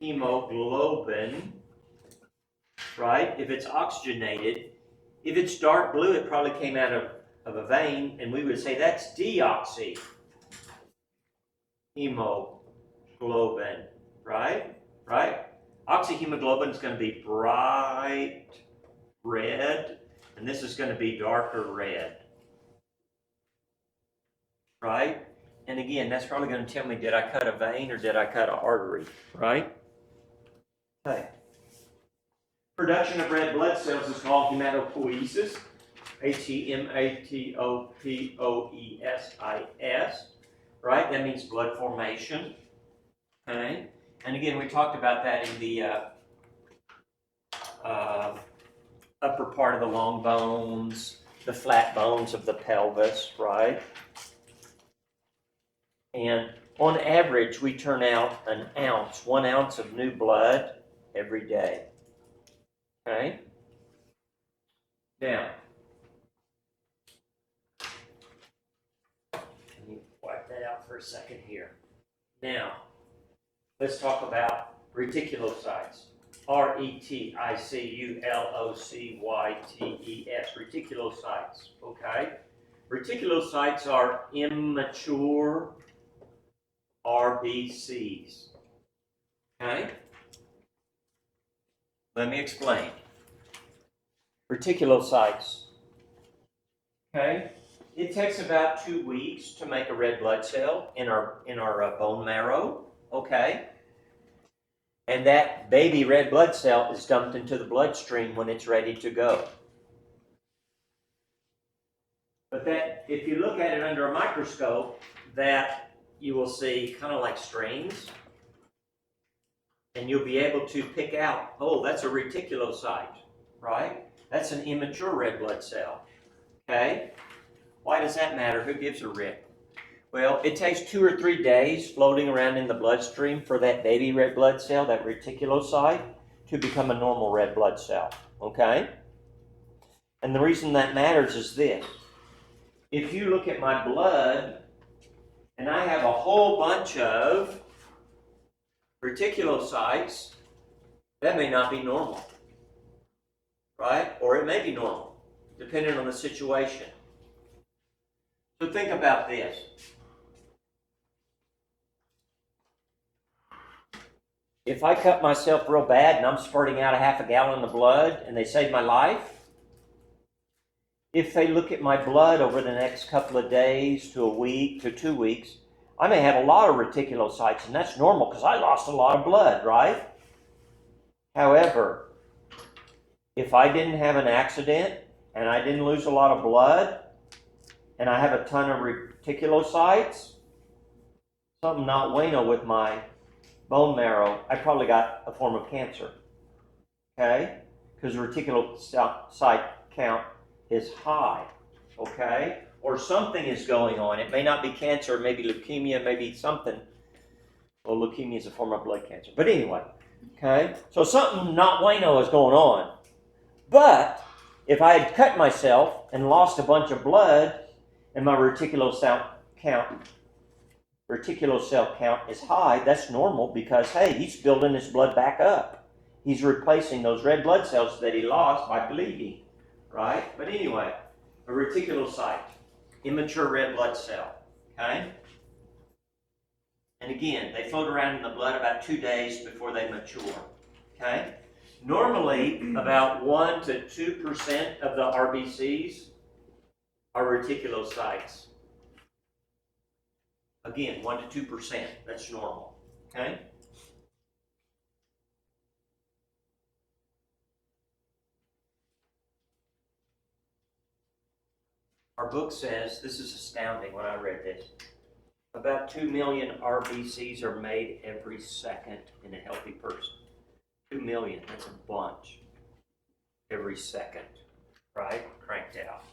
Speaker 1: oxyhemoglobin, right? If it's oxygenated, if it's dark blue, it probably came out of a vein, and we would say that's deoxyhemoglobin, right? Right? Oxyhemoglobin is going to be bright red, and this is going to be darker red, right? And again, that's probably going to tell me, did I cut a vein or did I cut an artery, right? Okay. Production of red blood cells is called hematopoiesis, Hematopoiesis, right? That means blood formation, okay? And again, we talked about that in the upper part of the long bones, the flat bones of the pelvis, right? And on average, we turn out 1 ounce of new blood every day. Okay? Now, let me wipe that out for a second here. Now, let's talk about reticulocytes. reticulocytes, reticulocytes, okay? Reticulocytes are immature RBCs, okay? Let me explain. Reticulocytes, okay? It takes about 2 weeks to make a red blood cell in our bone marrow, okay? And that baby red blood cell is dumped into the bloodstream when it's ready to go. But that, if you look at it under a microscope, that you will see kind of like strings, and you'll be able to pick out, oh, that's a reticulocyte, right? That's an immature red blood cell, okay? Why does that matter? Who gives a rip? Well, it takes 2 or 3 days floating around in the bloodstream for that baby red blood cell, that reticulocyte, to become a normal red blood cell, okay? And the reason that matters is this. If you look at my blood, and I have a whole bunch of reticulocytes, that may not be normal, right? Or it may be normal, depending on the situation. So think about this. If I cut myself real bad and I'm spurting out a half a gallon of blood and they save my life, if they look at my blood over the next couple of days to a week to 2 weeks, I may have a lot of reticulocytes, and that's normal because I lost a lot of blood, right? However, if I didn't have an accident and I didn't lose a lot of blood and I have a ton of reticulocytes, something not bueno with my bone marrow, I probably got a form of cancer, okay? Because the reticulocyte count is high, okay? Or something is going on. It may not be cancer, maybe leukemia, maybe something. Well, leukemia is a form of blood cancer. But anyway, okay? So something not bueno is going on. But if I had cut myself and lost a bunch of blood and my reticulocyte count is high, that's normal because, hey, he's building his blood back up. He's replacing those red blood cells that he lost by bleeding, right? But anyway, a reticulocyte, immature red blood cell, okay? And again, they float around in the blood about 2 days before they mature, okay? Normally, about 1 to 2% of the RBCs are reticulocytes. Again, 1 to 2%, that's normal, okay? Our book says, this is astounding when I read this, about 2 million RBCs are made every second in a healthy person. 2 million, that's a bunch. Every second, right? Cranked out.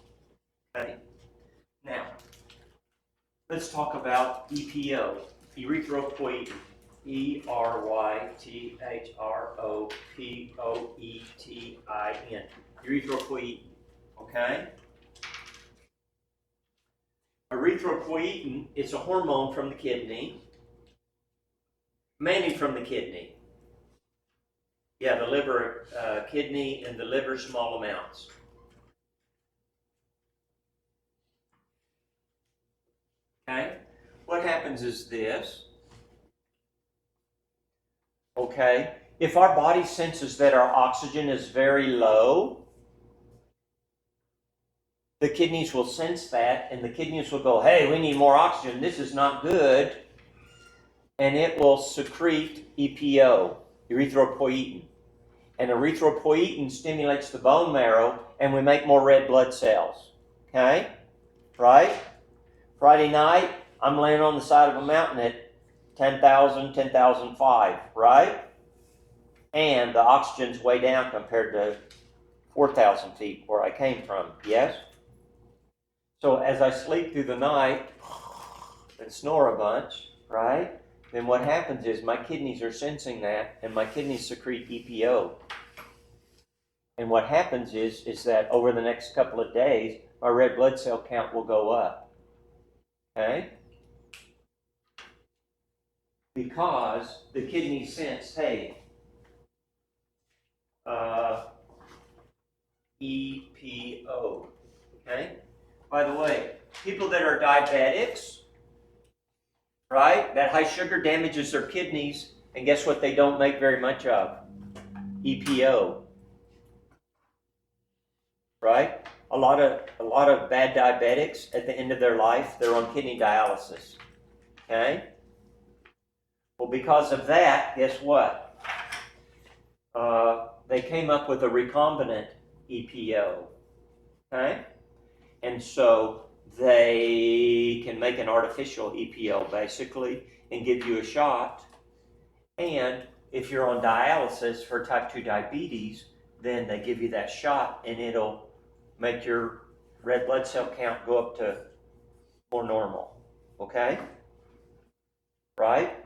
Speaker 1: Okay? Now, let's talk about EPO, erythropoietin. erythropoietin. Erythropoietin, okay? Erythropoietin is a hormone from the kidney, mainly from the kidney. Yeah, the liver, kidney, and the liver, small amounts. Okay? What happens is this. Okay? If our body senses that our oxygen is very low, the kidneys will sense that, and the kidneys will go, hey, we need more oxygen. This is not good. And it will secrete EPO, erythropoietin. And erythropoietin stimulates the bone marrow, and we make more red blood cells. Okay? Right? Friday night, I'm laying on the side of a mountain at 10,000, 10,005, right? And the oxygen's way down compared to 4,000 feet where I came from, yes? So as I sleep through the night and snore a bunch, right? then what happens is my kidneys are sensing that, and my kidneys secrete EPO. And what happens is that over the next couple of days, my red blood cell count will go up. Okay? Because the kidneys sense, hey, EPO. Okay? By the way, people that are diabetics, right? That high sugar damages their kidneys, and guess what they don't make very much of? EPO. Right? A lot of bad diabetics at the end of their life, they're on kidney dialysis. Okay? Well, because of that, guess what? They came up with a recombinant EPO. Okay? And so they can make an artificial EPO basically and give you a shot. And if you're on dialysis for type 2 diabetes, then they give you that shot and it'll make your red blood cell count go up to more normal. Okay? Right?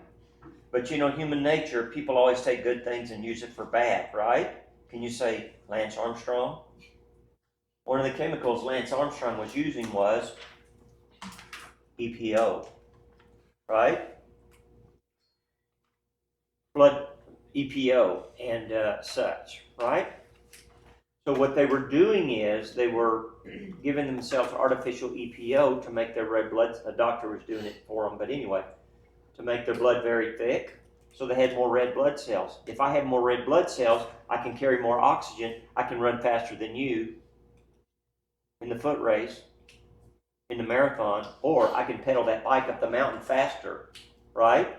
Speaker 1: But you know, human nature, people always take good things and use it for bad, right? Can you say Lance Armstrong? One of the chemicals Lance Armstrong was using was EPO, right? Blood EPO and such, right? So what they were doing is they were giving themselves artificial EPO to make their red blood, a doctor was doing it for them, but anyway, to make their blood very thick, so they had more red blood cells. If I have more red blood cells, I can carry more oxygen, I can run faster than you in the foot race, in the marathon, or I can pedal that bike up the mountain faster, right?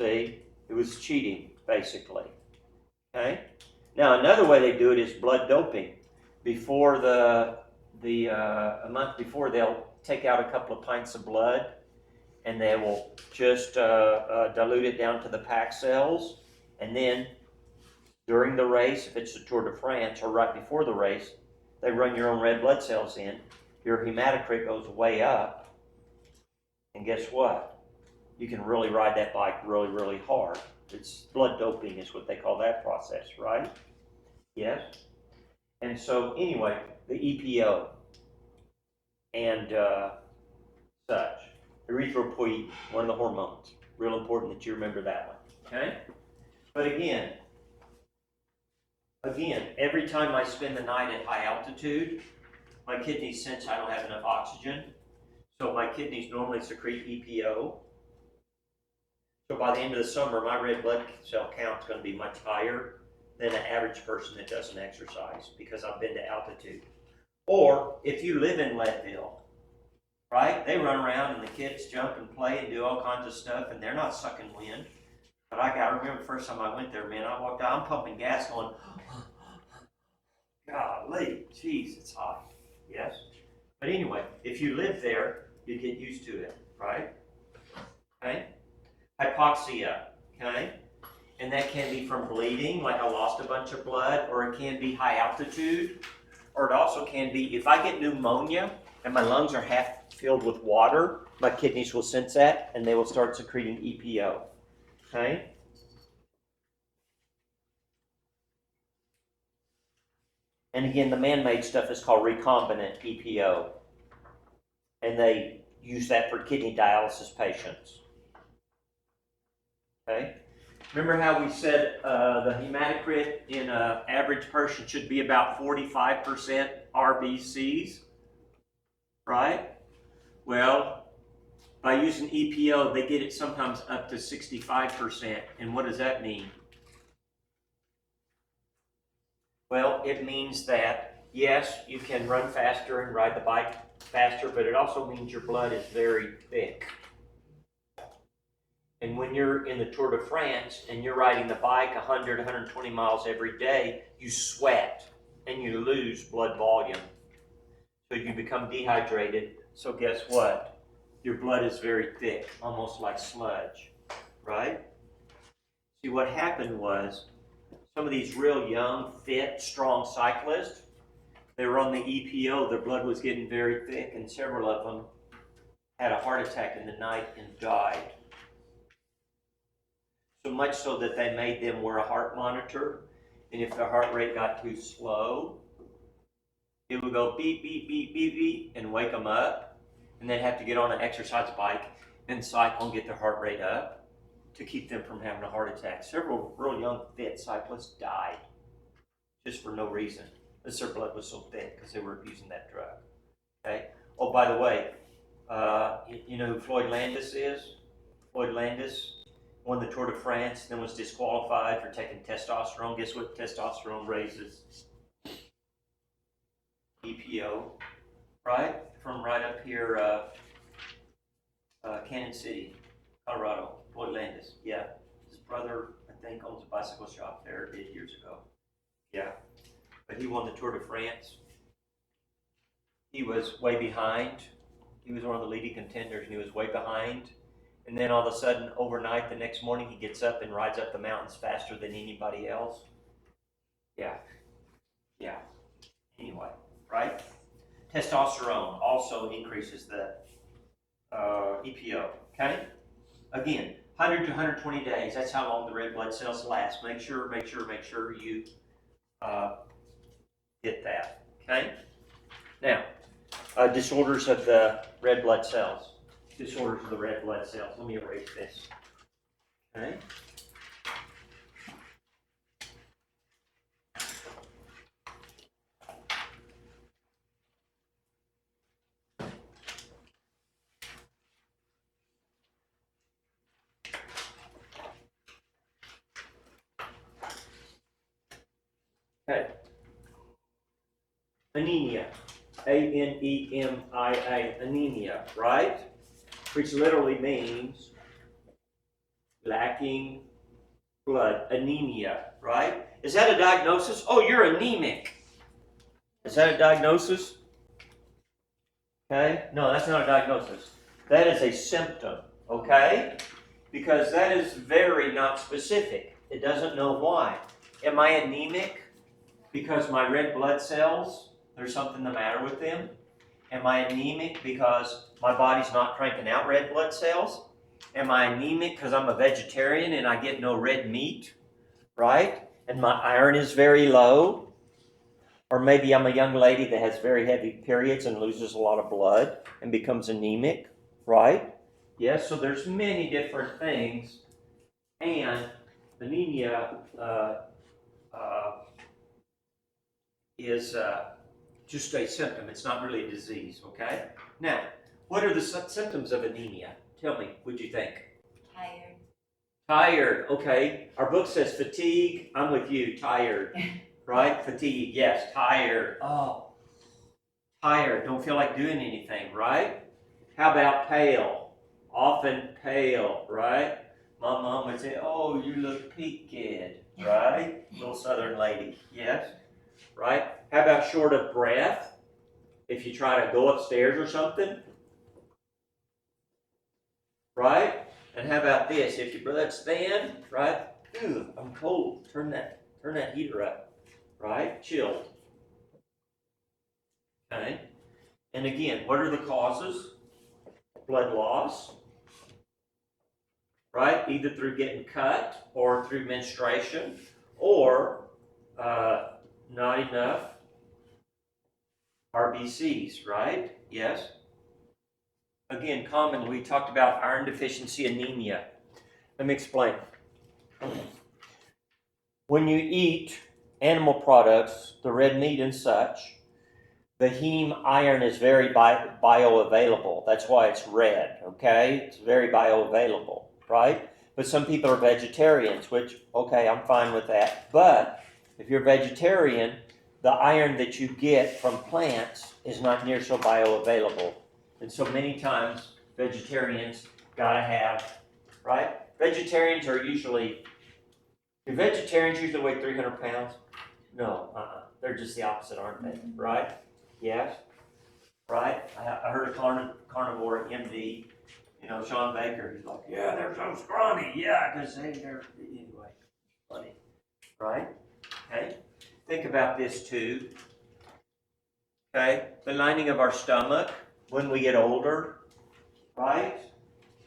Speaker 1: See, it was cheating, basically, okay? Now, another way they do it is blood doping. Before a month before, they'll take out a couple of pints of blood, and they will just dilute it down to the packed cells, and then during the race, if it's the Tour de France, or right before the race, they run your own red blood cells in, your hematocrit goes way up, and guess what? You can really ride that bike really, really hard. It's blood doping is what they call that process, right? Yes? And so anyway, the EPO and such. Erythropoietin, one of the hormones. Real important that you remember that one. Okay? But again, every time I spend the night at high altitude, my kidneys sense I don't have enough oxygen. So my kidneys normally secrete EPO. So by the end of the summer, my red blood cell count is going to be much higher than an average person that doesn't exercise because I've been to altitude. Or if you live in Leadville, right? They run around and the kids jump and play and do all kinds of stuff and they're not sucking wind. But I remember the first time I went there, man, I walked out, I'm pumping gas going, golly, geez, it's hot. Yes? But anyway, if you live there, you get used to it, right? Okay? Hypoxia, okay? And that can be from bleeding, like I lost a bunch of blood, or it can be high altitude, or it also can be, if I get pneumonia and my lungs are half filled with water, my kidneys will sense that and they will start secreting EPO, okay? And again, the man-made stuff is called recombinant EPO, and they use that for kidney dialysis patients, okay? Remember how we said the hematocrit in an average person should be about 45% RBCs, right? Well, by using EPO, they get it sometimes up to 65%. And what does that mean? Well, it means that, yes, you can run faster and ride the bike faster, but it also means your blood is very thick. And when you're in the Tour de France and you're riding the bike 100, 120 miles every day, you sweat and you lose blood volume. So you become dehydrated. So guess what? Your blood is very thick, almost like sludge, right? See, what happened was some of these real young, fit, strong cyclists, they were on the EPO, their blood was getting very thick, and several of them had a heart attack in the night and died. much so that they made them wear a heart monitor. And if their heart rate got too slow, it would go beep, beep, beep, beep, beep, and wake them up. And they'd have to get on an exercise bike and cycle and get their heart rate up to keep them from having a heart attack. Several real young, fit cyclists died just for no reason. Because their blood was so thick because they were abusing that drug. Okay. Oh, by the way, you know who Floyd Landis is? Floyd Landis won the Tour de France, then was disqualified for taking testosterone. Guess what testosterone raises? EPO, right? From right up here, Cannon City, Colorado. Floyd Landis, yeah. His brother, I think, owns a bicycle shop there, did years ago. Yeah. But he won the Tour de France. He was way behind. He was one of the leading contenders, and he was way behind. And then all of a sudden, overnight, the next morning, he gets up and rides up the mountains faster than anybody else. Yeah. Yeah. Anyway, right? Testosterone also increases the EPO. Okay? Again, 100 to 120 days. That's how long the red blood cells last. Make sure you get that. Okay? Now, disorders of the red blood cells. Disorders of the red blood cells. Let me erase this. Okay? Okay. Anemia. A-N-E-M-I-A. Anemia, right? Which literally means lacking blood. Anemia, right? Is that a diagnosis? Oh, you're anemic. Is that a diagnosis? Okay? No, that's not a diagnosis. That is a symptom, okay? Because that is very not specific. It doesn't know why. Am I anemic because my red blood cells, there's something the matter with them? Am I anemic because my body's not cranking out red blood cells? Am I anemic because I'm a vegetarian and I get no red meat, right? And my iron is very low? Or maybe I'm a young lady that has very heavy periods and loses a lot of blood and becomes anemic, right? Yes, so there's many different things. And anemia is just a symptom. It's not really a disease, okay? Now, what are the symptoms of anemia? Tell me, what'd you think?
Speaker 2: Tired.
Speaker 1: Tired, okay. Our book says fatigue. I'm with you, tired, right? Fatigue, yes, tired. Oh, tired, don't feel like doing anything, right? How about pale? Often pale, right? My mom would say, oh, you look peaked, right? Little southern lady, yes, right? How about short of breath? If you try to go upstairs or something, right? And how about this? If your blood's thin, right? Ooh, I'm cold. Turn that heater up, right? Chilled. Okay. And again, what are the causes? Blood loss, right? Either through getting cut or through menstruation, or not enough RBCs, right? Yes. Again, commonly we talked about iron deficiency anemia. Let me explain. When you eat animal products, the red meat and such, the heme iron is very bioavailable. That's why it's red, okay? It's very bioavailable, right? But some people are vegetarians, which, okay, I'm fine with that. But if you're vegetarian, the iron that you get from plants is not near so bioavailable. And so many times, vegetarians gotta have, right? Vegetarians are usually, do vegetarians usually weigh 300 pounds? No, they're just the opposite, aren't they, right? Yes, right? I heard a carnivore MD, you know, Sean Baker, he's like, yeah, they're so scrawny, yeah, because they're, anyway, funny, right? Okay, think about this too, okay? The lining of our stomach when we get older, right?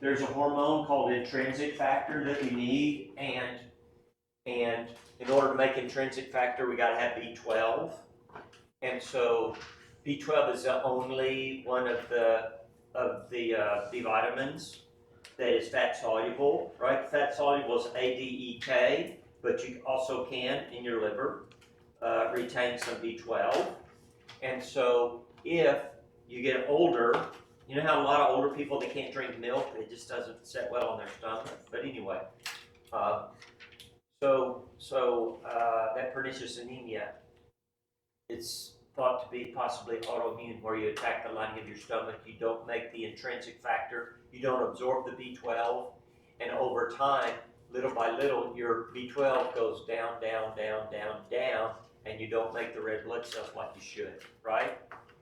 Speaker 1: there's a hormone called intrinsic factor that we need, and in order to make intrinsic factor, we got to have B12. And so B12 is the only one of the B vitamins that is fat soluble, right? Fat soluble is ADEK, but you also can, in your liver, retain some B12. And so if you get older, you know how a lot of older people, they can't drink milk, it just doesn't set well on their stomach. But anyway, that pernicious anemia, it's thought to be possibly autoimmune, where you attack the lining of your stomach, you don't make the intrinsic factor, you don't absorb the B12, and over time, little by little, your B12 goes down, down, down, down, down, and you don't make the red blood cells like you should, right?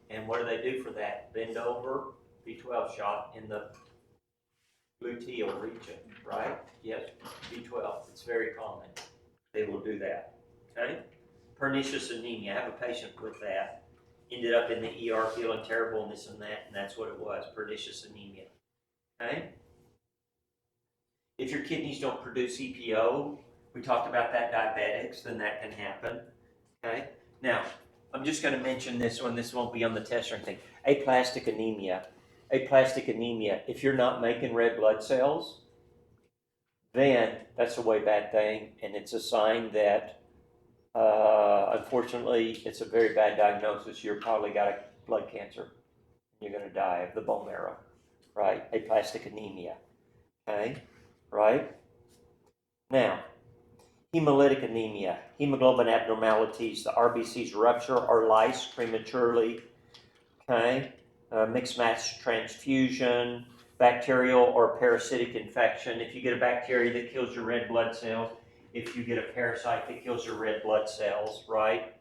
Speaker 1: And what do they do for that? Bend over, B12 shot in the gluteal region, right? Yes, B12, it's very common. They will do that, okay? Pernicious anemia, I have a patient with that. Ended up in the ER feeling terrible and this and that, and that's what it was, pernicious anemia, okay? If your kidneys don't produce EPO, we talked about that, diabetics, then that can happen, okay? Now, I'm just going to mention this one. This won't be on the test or anything. Aplastic anemia. Aplastic anemia, if you're not making red blood cells, then that's a way bad thing, and it's a sign that, unfortunately, it's a very bad diagnosis. You've probably got a blood cancer. You're going to die of the bone marrow, right? Aplastic anemia, okay, right? Now, hemolytic anemia, hemoglobin abnormalities, the RBCs rupture or lyse prematurely, okay? Mixed match transfusion, bacterial or parasitic infection. If you get a bacteria that kills your red blood cells, if you get a parasite that kills your red blood cells, right?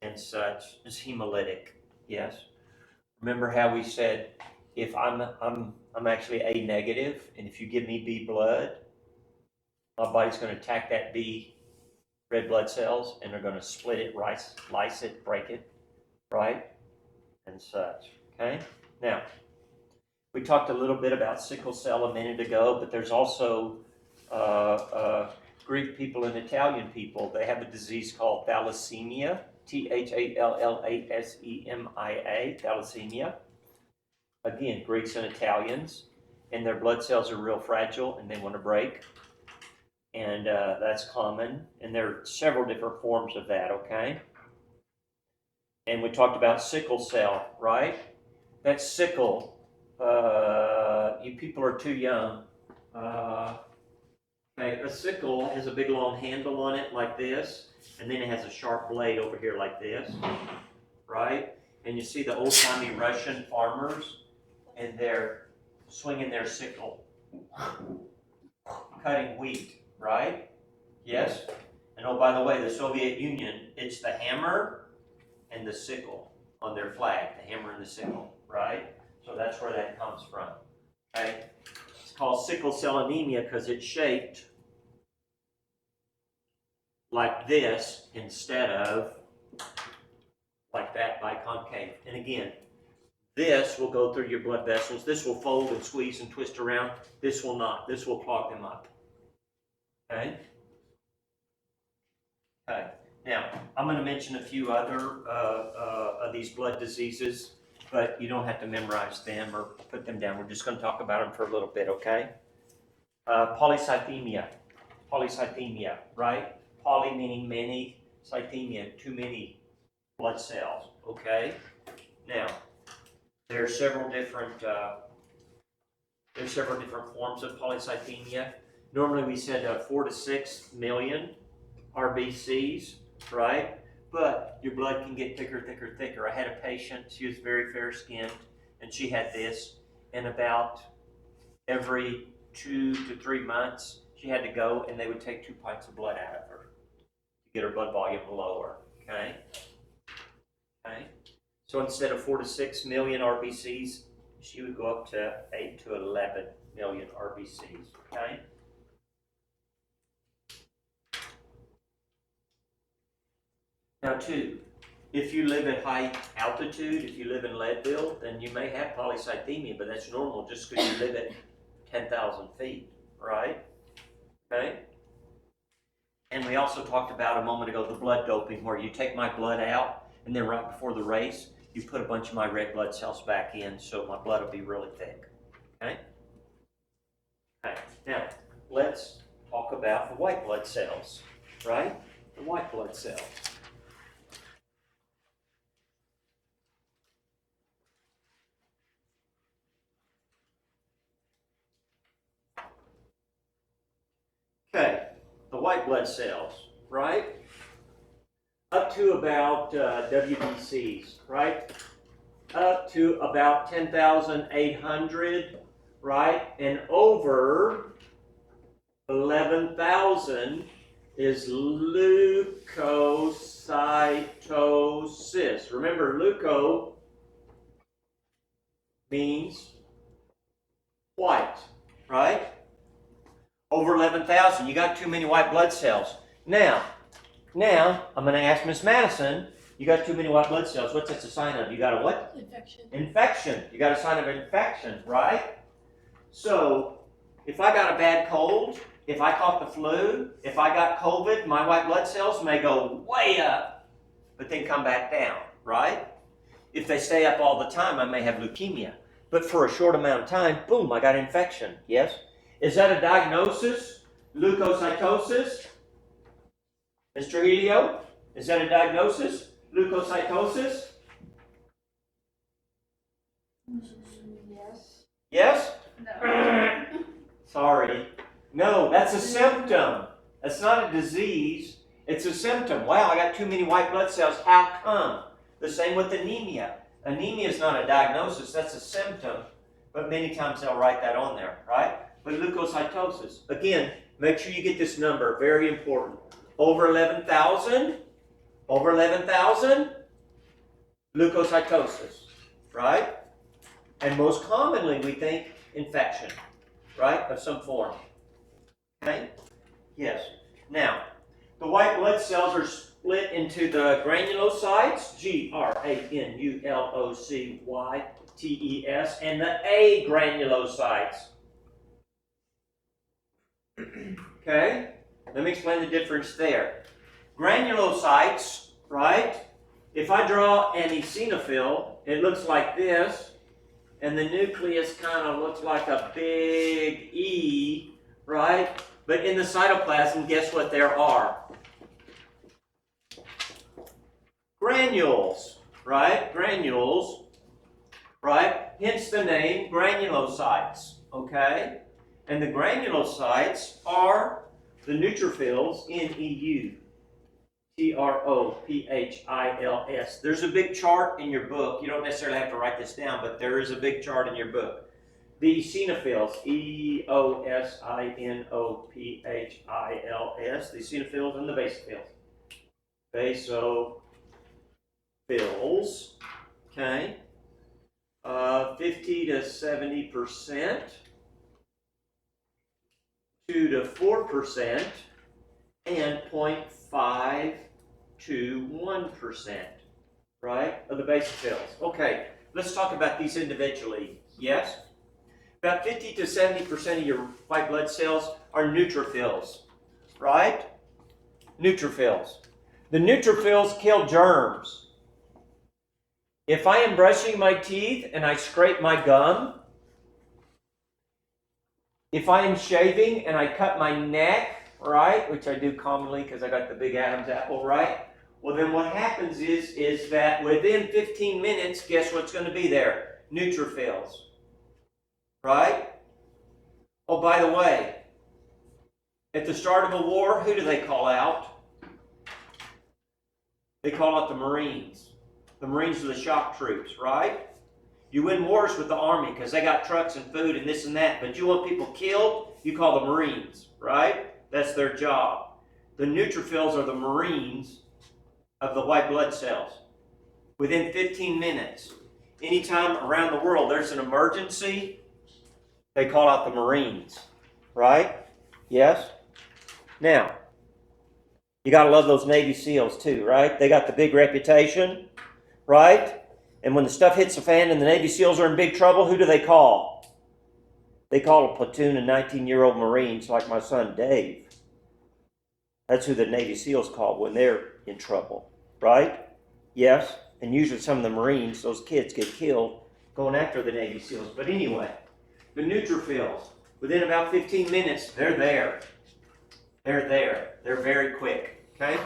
Speaker 1: And such, is hemolytic, yes. Remember how we said, if I'm actually A negative, and if you give me B blood, my body's going to attack that B red blood cells, and they're going to split it, lyse it, break it, right? And such, okay? Now, we talked a little bit about sickle cell a minute ago, but there's also Greek people and Italian people. They have a disease called thalassemia, Thalassemia, thalassemia. Again, Greeks and Italians, and their blood cells are real fragile and they want to break. And that's common, and there are several different forms of that, okay? And we talked about sickle cell, right? That sickle, you people are too young. Okay, a sickle has a big long handle on it like this, and then it has a sharp blade over here like this, right? And you see the old-timey Russian farmers, and they're swinging their sickle, cutting wheat, right? Yes? And oh, by the way, the Soviet Union, it's the hammer and the sickle on their flag, the hammer and the sickle, right? So that's where that comes from, okay? It's called sickle cell anemia because it's shaped like this instead of like that, biconcave. And again, this will go through your blood vessels. This will fold and squeeze and twist around. This will not. This will clog them up. Okay? Okay. Now, I'm going to mention a few other of these blood diseases, but you don't have to memorize them or put them down. We're just going to talk about them for a little bit, okay? Polycythemia. Polycythemia, right? Poly meaning many, cythemia, too many blood cells, okay? Now, there are several different forms of polycythemia. Normally we said 4 to 6 million RBCs, right? But your blood can get thicker, thicker, thicker. I had a patient, she was very fair-skinned, and she had this, and about every 2 to 3 months, she had to go, and they would take 2 pints of blood out of her to get her blood volume lower, okay? Okay? So instead of 4 to 6 million RBCs, she would go up to 8 to 11 million RBCs, okay? Now, too, if you live at high altitude, if you live in Leadville, then you may have polycythemia, but that's normal just because you live at 10,000 feet, right? Okay? And we also talked about a moment ago the blood doping, where you take my blood out, and then right before the race, you put a bunch of my red blood cells back in, so my blood will be really thick. Okay? Okay. Now, let's talk about the white blood cells, right? The white blood cells. Okay, the white blood cells, right? Up to about WBCs, right? Up to about 10,800, right? And over 11,000 is leukocytosis. Remember, leuko means white, right? Over 11,000. You got too many white blood cells. Now, I'm going to ask Miss Madison, you got too many white blood cells. What's that a sign of? You got a what?
Speaker 2: Infection.
Speaker 1: Infection. You got a sign of infection, right? So, if I got a bad cold, if I caught the flu, if I got COVID, my white blood cells may go way up, but then come back down, right? If they stay up all the time, I may have leukemia. But for a short amount of time, boom, I got infection, yes? Is that a diagnosis? Leukocytosis? Mr. Helio, is that a diagnosis? Leukocytosis?
Speaker 2: Yes.
Speaker 1: Yes?
Speaker 2: No.
Speaker 1: Sorry. No, that's a symptom. That's not a disease. It's a symptom. Wow, I got too many white blood cells. How come? The same with anemia. Anemia is not a diagnosis. That's a symptom. But many times they'll write that on there, right? But leukocytosis. Again, make sure you get this number. Very important. Over 11,000. Over 11,000. Leukocytosis, right? And most commonly we think infection, right? Of some form. Okay? Yes. Now, the white blood cells are split into the granulocytes, granulocytes, and the agranulocytes. Okay? Let me explain the difference there. Granulocytes, right? If I draw an eosinophil, it looks like this, and the nucleus kind of looks like a big E, right? But in the cytoplasm, guess what there are? Granules, right? Granules, right? Hence the name granulocytes, okay? And the granulocytes are the neutrophils, N-E-U. Trophils. There's a big chart in your book. You don't necessarily have to write this down, but there is a big chart in your book. The eosinophils, Eosinophils, the eosinophils and the basophils. Basophils, okay. 50 to 70%, 2 to 4%, and 0.5 to 1%, right, of the basophils. Okay, let's talk about these individually. Yes? About 50 to 70% of your white blood cells are neutrophils, right? Neutrophils. The neutrophils kill germs. If I am brushing my teeth and I scrape my gum, if I am shaving and I cut my neck, right, which I do commonly because I got the big Adam's apple, right? Well, then what happens is that within 15 minutes, guess what's going to be there? Neutrophils, right? Oh, by the way, at the start of a war, who do they call out? They call out the Marines. The Marines are the shock troops, right? You win wars with the Army because they got trucks and food and this and that, but you want people killed, you call the Marines, right? That's their job. The neutrophils are the Marines of the white blood cells. Within 15 minutes, anytime around the world there's an emergency, they call out the Marines, right? Yes? Now, you got to love those Navy SEALs too, right? They got the big reputation, right? And when the stuff hits the fan and the Navy SEALs are in big trouble, who do they call? They call a platoon of 19-year-old Marines like my son Dave. That's who the Navy SEALs call when they're in trouble, right? Yes, and usually some of the Marines, those kids get killed going after the Navy SEALs. But anyway, the neutrophils, within about 15 minutes, they're there. They're there. They're very quick, okay?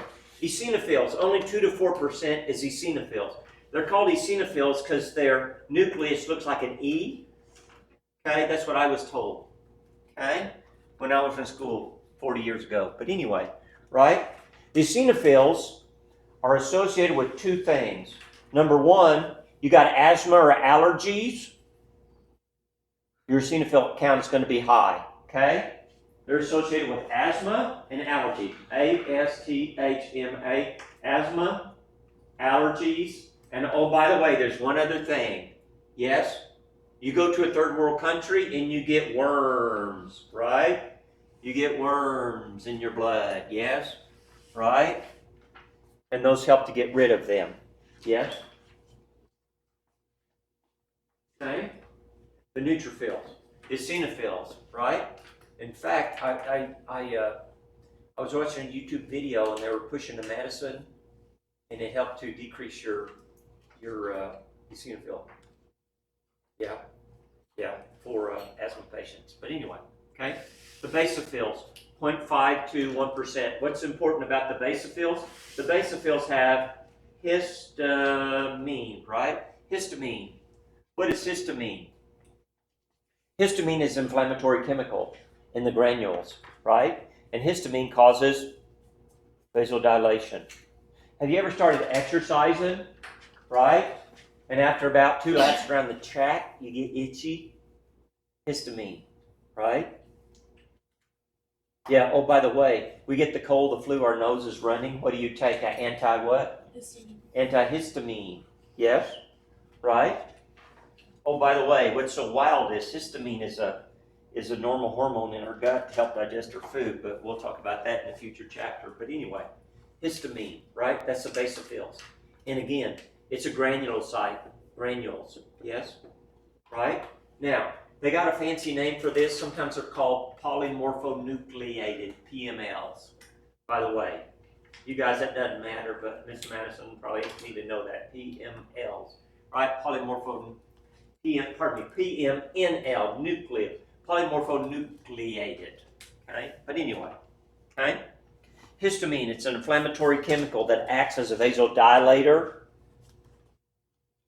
Speaker 1: Eosinophils, only 2 to 4% is eosinophils. They're called eosinophils because their nucleus looks like an E. Okay, that's what I was told. Okay, when I was in school 40 years ago. But anyway, right? The eosinophils are associated with two things. Number one, you got asthma or allergies, your eosinophil count is going to be high. Okay? They're associated with asthma and allergy. ASTHMA, asthma, allergies, and oh, by the way, there's one other thing. Yes? You go to a third world country and you get worms, right? You get worms in your blood, yes? Right? And those help to get rid of them, yes? Okay? The neutrophils, the eosinophils, right? In fact, I was watching a YouTube video and they were pushing the medicine and it helped to decrease your eosinophil. Yeah, for asthma patients. But anyway, okay? The basophils, 0.5 to 1%. What's important about the basophils? The basophils have histamine, right? Histamine. What is histamine? Histamine is an inflammatory chemical in the granules, right? And histamine causes vasodilation. Have you ever started exercising, right? And after about 2 laps around the track, you get itchy? Histamine, right? Yeah, oh, by the way, we get the cold, the flu, our nose is running. What do you take? Anti-what?
Speaker 2: Histamine.
Speaker 1: Antihistamine, yes, right? Oh, by the way, what's so wild is histamine is a normal hormone in our gut to help digest our food, but we'll talk about that in a future chapter. But anyway, histamine, right? That's the basophils. And again, it's a granulocyte, granules, yes, right? Now, they got a fancy name for this. Sometimes they're called polymorphonucleated, PMLs. By the way, you guys, that doesn't matter, but Miss Madison probably need to know that. PMLs, right? PMNL, nucleus, polymorphonucleated, okay? But anyway, okay? Histamine, it's an inflammatory chemical that acts as a vasodilator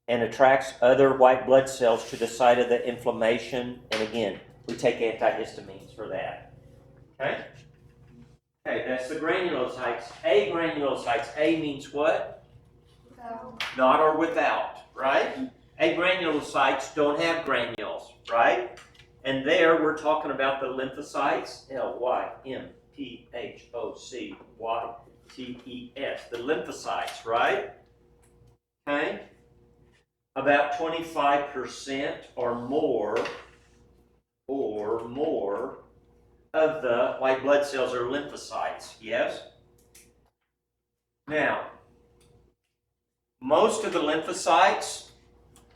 Speaker 1: and attracts other white blood cells to the site of the inflammation. And again, we take antihistamines for that. Okay? Okay, that's the granulocytes. Agranulocytes. A means what?
Speaker 2: Without.
Speaker 1: Not or without, right? Agranulocytes don't have granules, right? And there we're talking about the lymphocytes. Lymphocytes. The lymphocytes, right? Okay? About 25% or more of the white blood cells are lymphocytes, yes? Now, most of the lymphocytes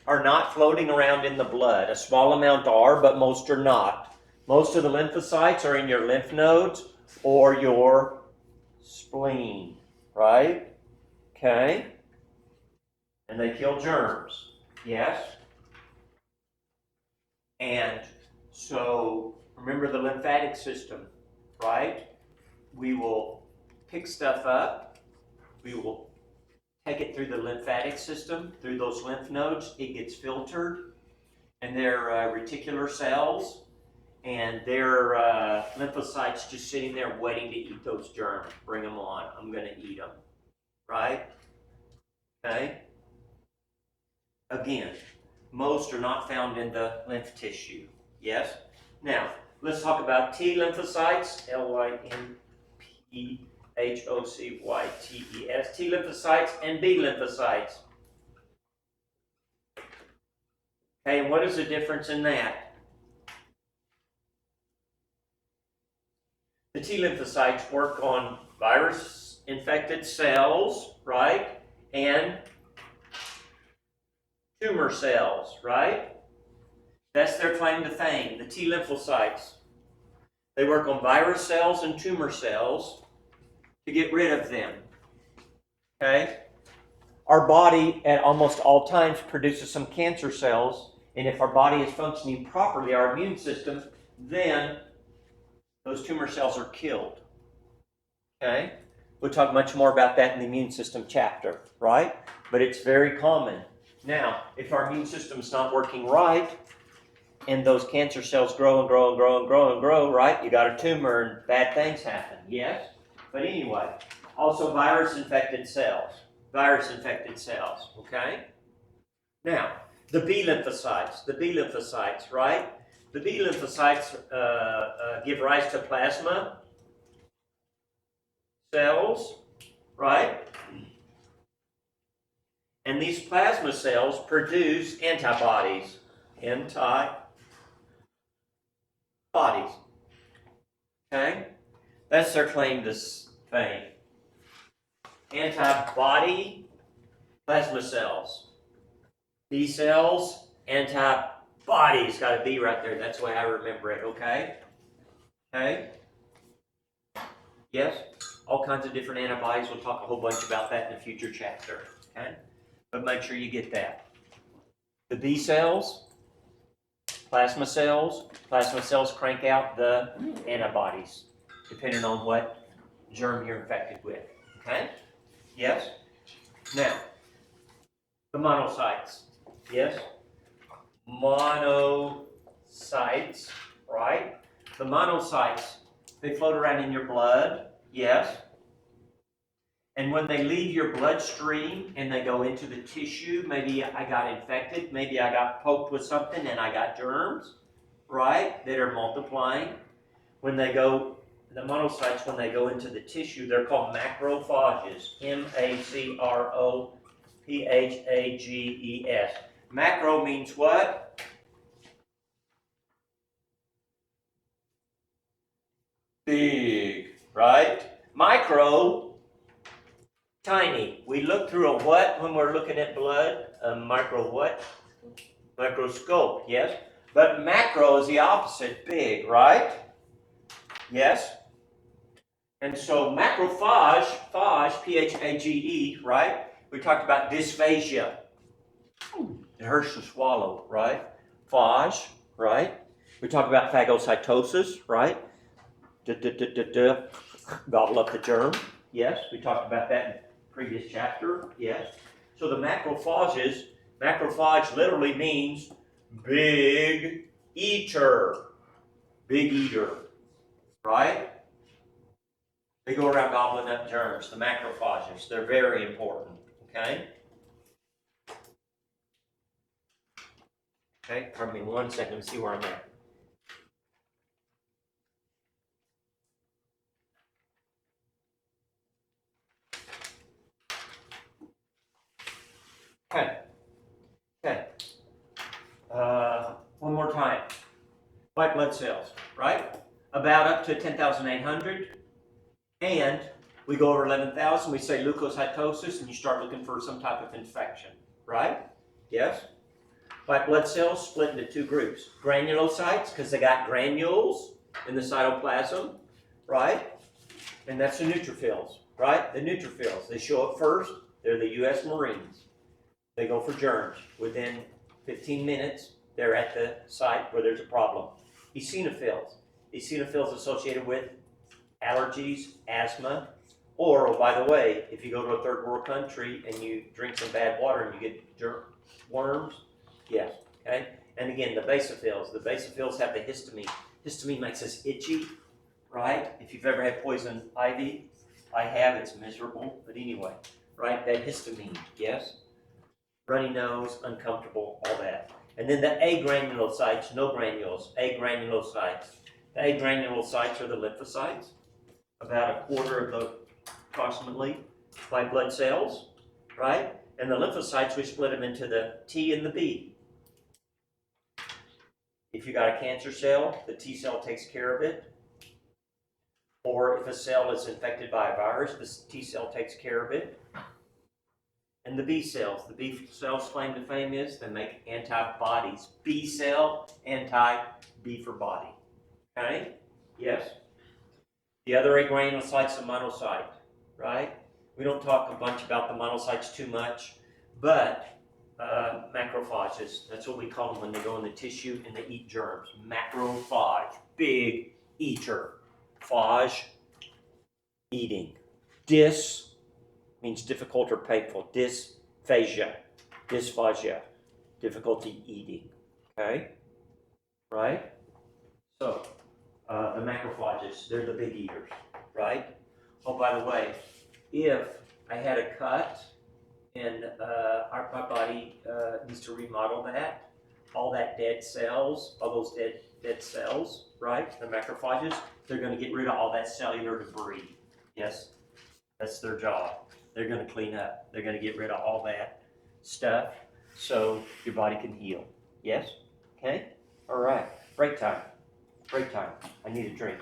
Speaker 1: are not floating around in the blood. A small amount are, but most are not. Most of the lymphocytes are in your lymph nodes or your spleen, right? Okay? And they kill germs. Yes? And so, remember the lymphatic system, right? We will pick stuff up. We will take it through the lymphatic system, through those lymph nodes. It gets filtered. And they're reticular cells. And they're lymphocytes just sitting there waiting to eat those germs. Bring them on. I'm going to eat them. Right? Okay? Again, most are not found in the lymph tissue. Yes? Now, let's talk about T lymphocytes. LYMPHOCYTES. T lymphocytes and B lymphocytes. Okay, and what is the difference in that? The T lymphocytes work on virus-infected cells, right? And tumor cells, right? That's their claim to fame. The T lymphocytes. They work on virus cells and tumor cells to get rid of them. Okay? Our body at almost all times produces some cancer cells, and if our body is functioning properly, our immune system, then those tumor cells are killed. Okay? We'll talk much more about that in the immune system chapter, right? But it's very common. Now, if our immune system's not working right, and those cancer cells grow and grow and grow and grow and grow, right? You got a tumor and bad things happen, yes? But anyway, also virus-infected cells. Virus-infected cells, okay? Now, the B lymphocytes, right? The B lymphocytes give rise to plasma cells, right? And these plasma cells produce antibodies. Okay? That's their claim to fame. Antibody plasma cells. B cells, antibodies. Got a B right there. That's the way I remember it, okay? Okay? Yes? All kinds of different antibodies. We'll talk a whole bunch about that in a future chapter. Okay? But make sure you get that. The B cells, plasma cells crank out the antibodies, depending on what germ you're infected with. Okay? Yes? Now, the monocytes. Yes? Monocytes, right? The monocytes, they float around in your blood. Yes? And when they leave your bloodstream and they go into the tissue, maybe I got infected, maybe I got poked with something and I got germs, right, that are multiplying. When they go, the monocytes, when they go into the tissue, they're called macrophages. M-A-C-R-O-P-H-A-G-E-S. Macro means what? Big, right? Micro, tiny. We look through a what when we're looking at blood? A micro what? Microscope, yes? But macro is the opposite, big, right? Yes? And so macrophage, P-H-A-G-E, right? We talked about dysphagia. It hurts to swallow, right? Phage, right? We talked about phagocytosis, right? Gobble up the germ. Yes, we talked about that in the previous chapter. Yes. So the macrophages, macrophage literally means big eater. Big eater. Right? They go around gobbling up germs, the macrophages. They're very important. Okay? Okay, pardon me 1 second. Let me see where I'm at. Okay. One more time. White blood cells, right? About up to 10,800. And we go over 11,000, we say leukocytosis, and you start looking for some type of infection, right? Yes? White blood cells split into two groups. Granulocytes, because they got granules in the cytoplasm, right? And that's the neutrophils, right? The neutrophils, they show up first. They're the U.S. Marines. They go for germs. Within 15 minutes, they're at the site where there's a problem. Eosinophils. Eosinophils associated with allergies, asthma, or, oh, by the way, if you go to a third world country and you drink some bad water and you get worms, yes, okay? And again, the basophils. The basophils have the histamine. Histamine makes us itchy, right? If you've ever had poison ivy, I have, it's miserable, but anyway, right? That histamine, yes? Runny nose, uncomfortable, all that. And then the agranulocytes, no granules, agranulocytes. The agranulocytes are the lymphocytes, about a quarter of the approximately white blood cells, right? And the lymphocytes, we split them into the T and the B. If you got a cancer cell, the T cell takes care of it. Or if a cell is infected by a virus, the T cell takes care of it. and the B cells. The B cells' claim to fame is they make antibodies. B cell, anti, B for body. Okay? Yes? The other agranulocyte's a monocyte, right? We don't talk a bunch about the monocytes too much, but macrophages, that's what we call them when they go in the tissue and they eat germs. Macrophage, big eater. Phage, eating. Dys means difficult or painful. Dysphagia, difficulty eating. Okay? Right? So, the macrophages, they're the big eaters, right? Oh, by the way, if I had a cut and my body needs to remodel that, all that dead cells, all those dead cells, right? The macrophages, they're going to get rid of all that cellular debris. Yes, that's their job. They're going to clean up. They're going to get rid of all that stuff so your body can heal. Yes? Okay? All right. Break time. Break time. I need a drink.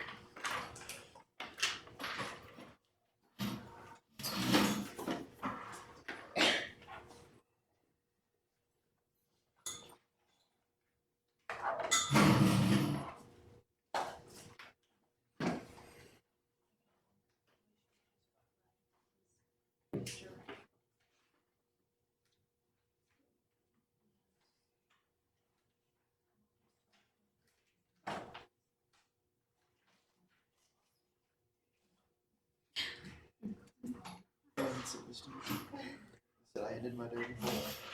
Speaker 2: Said I ended my day before.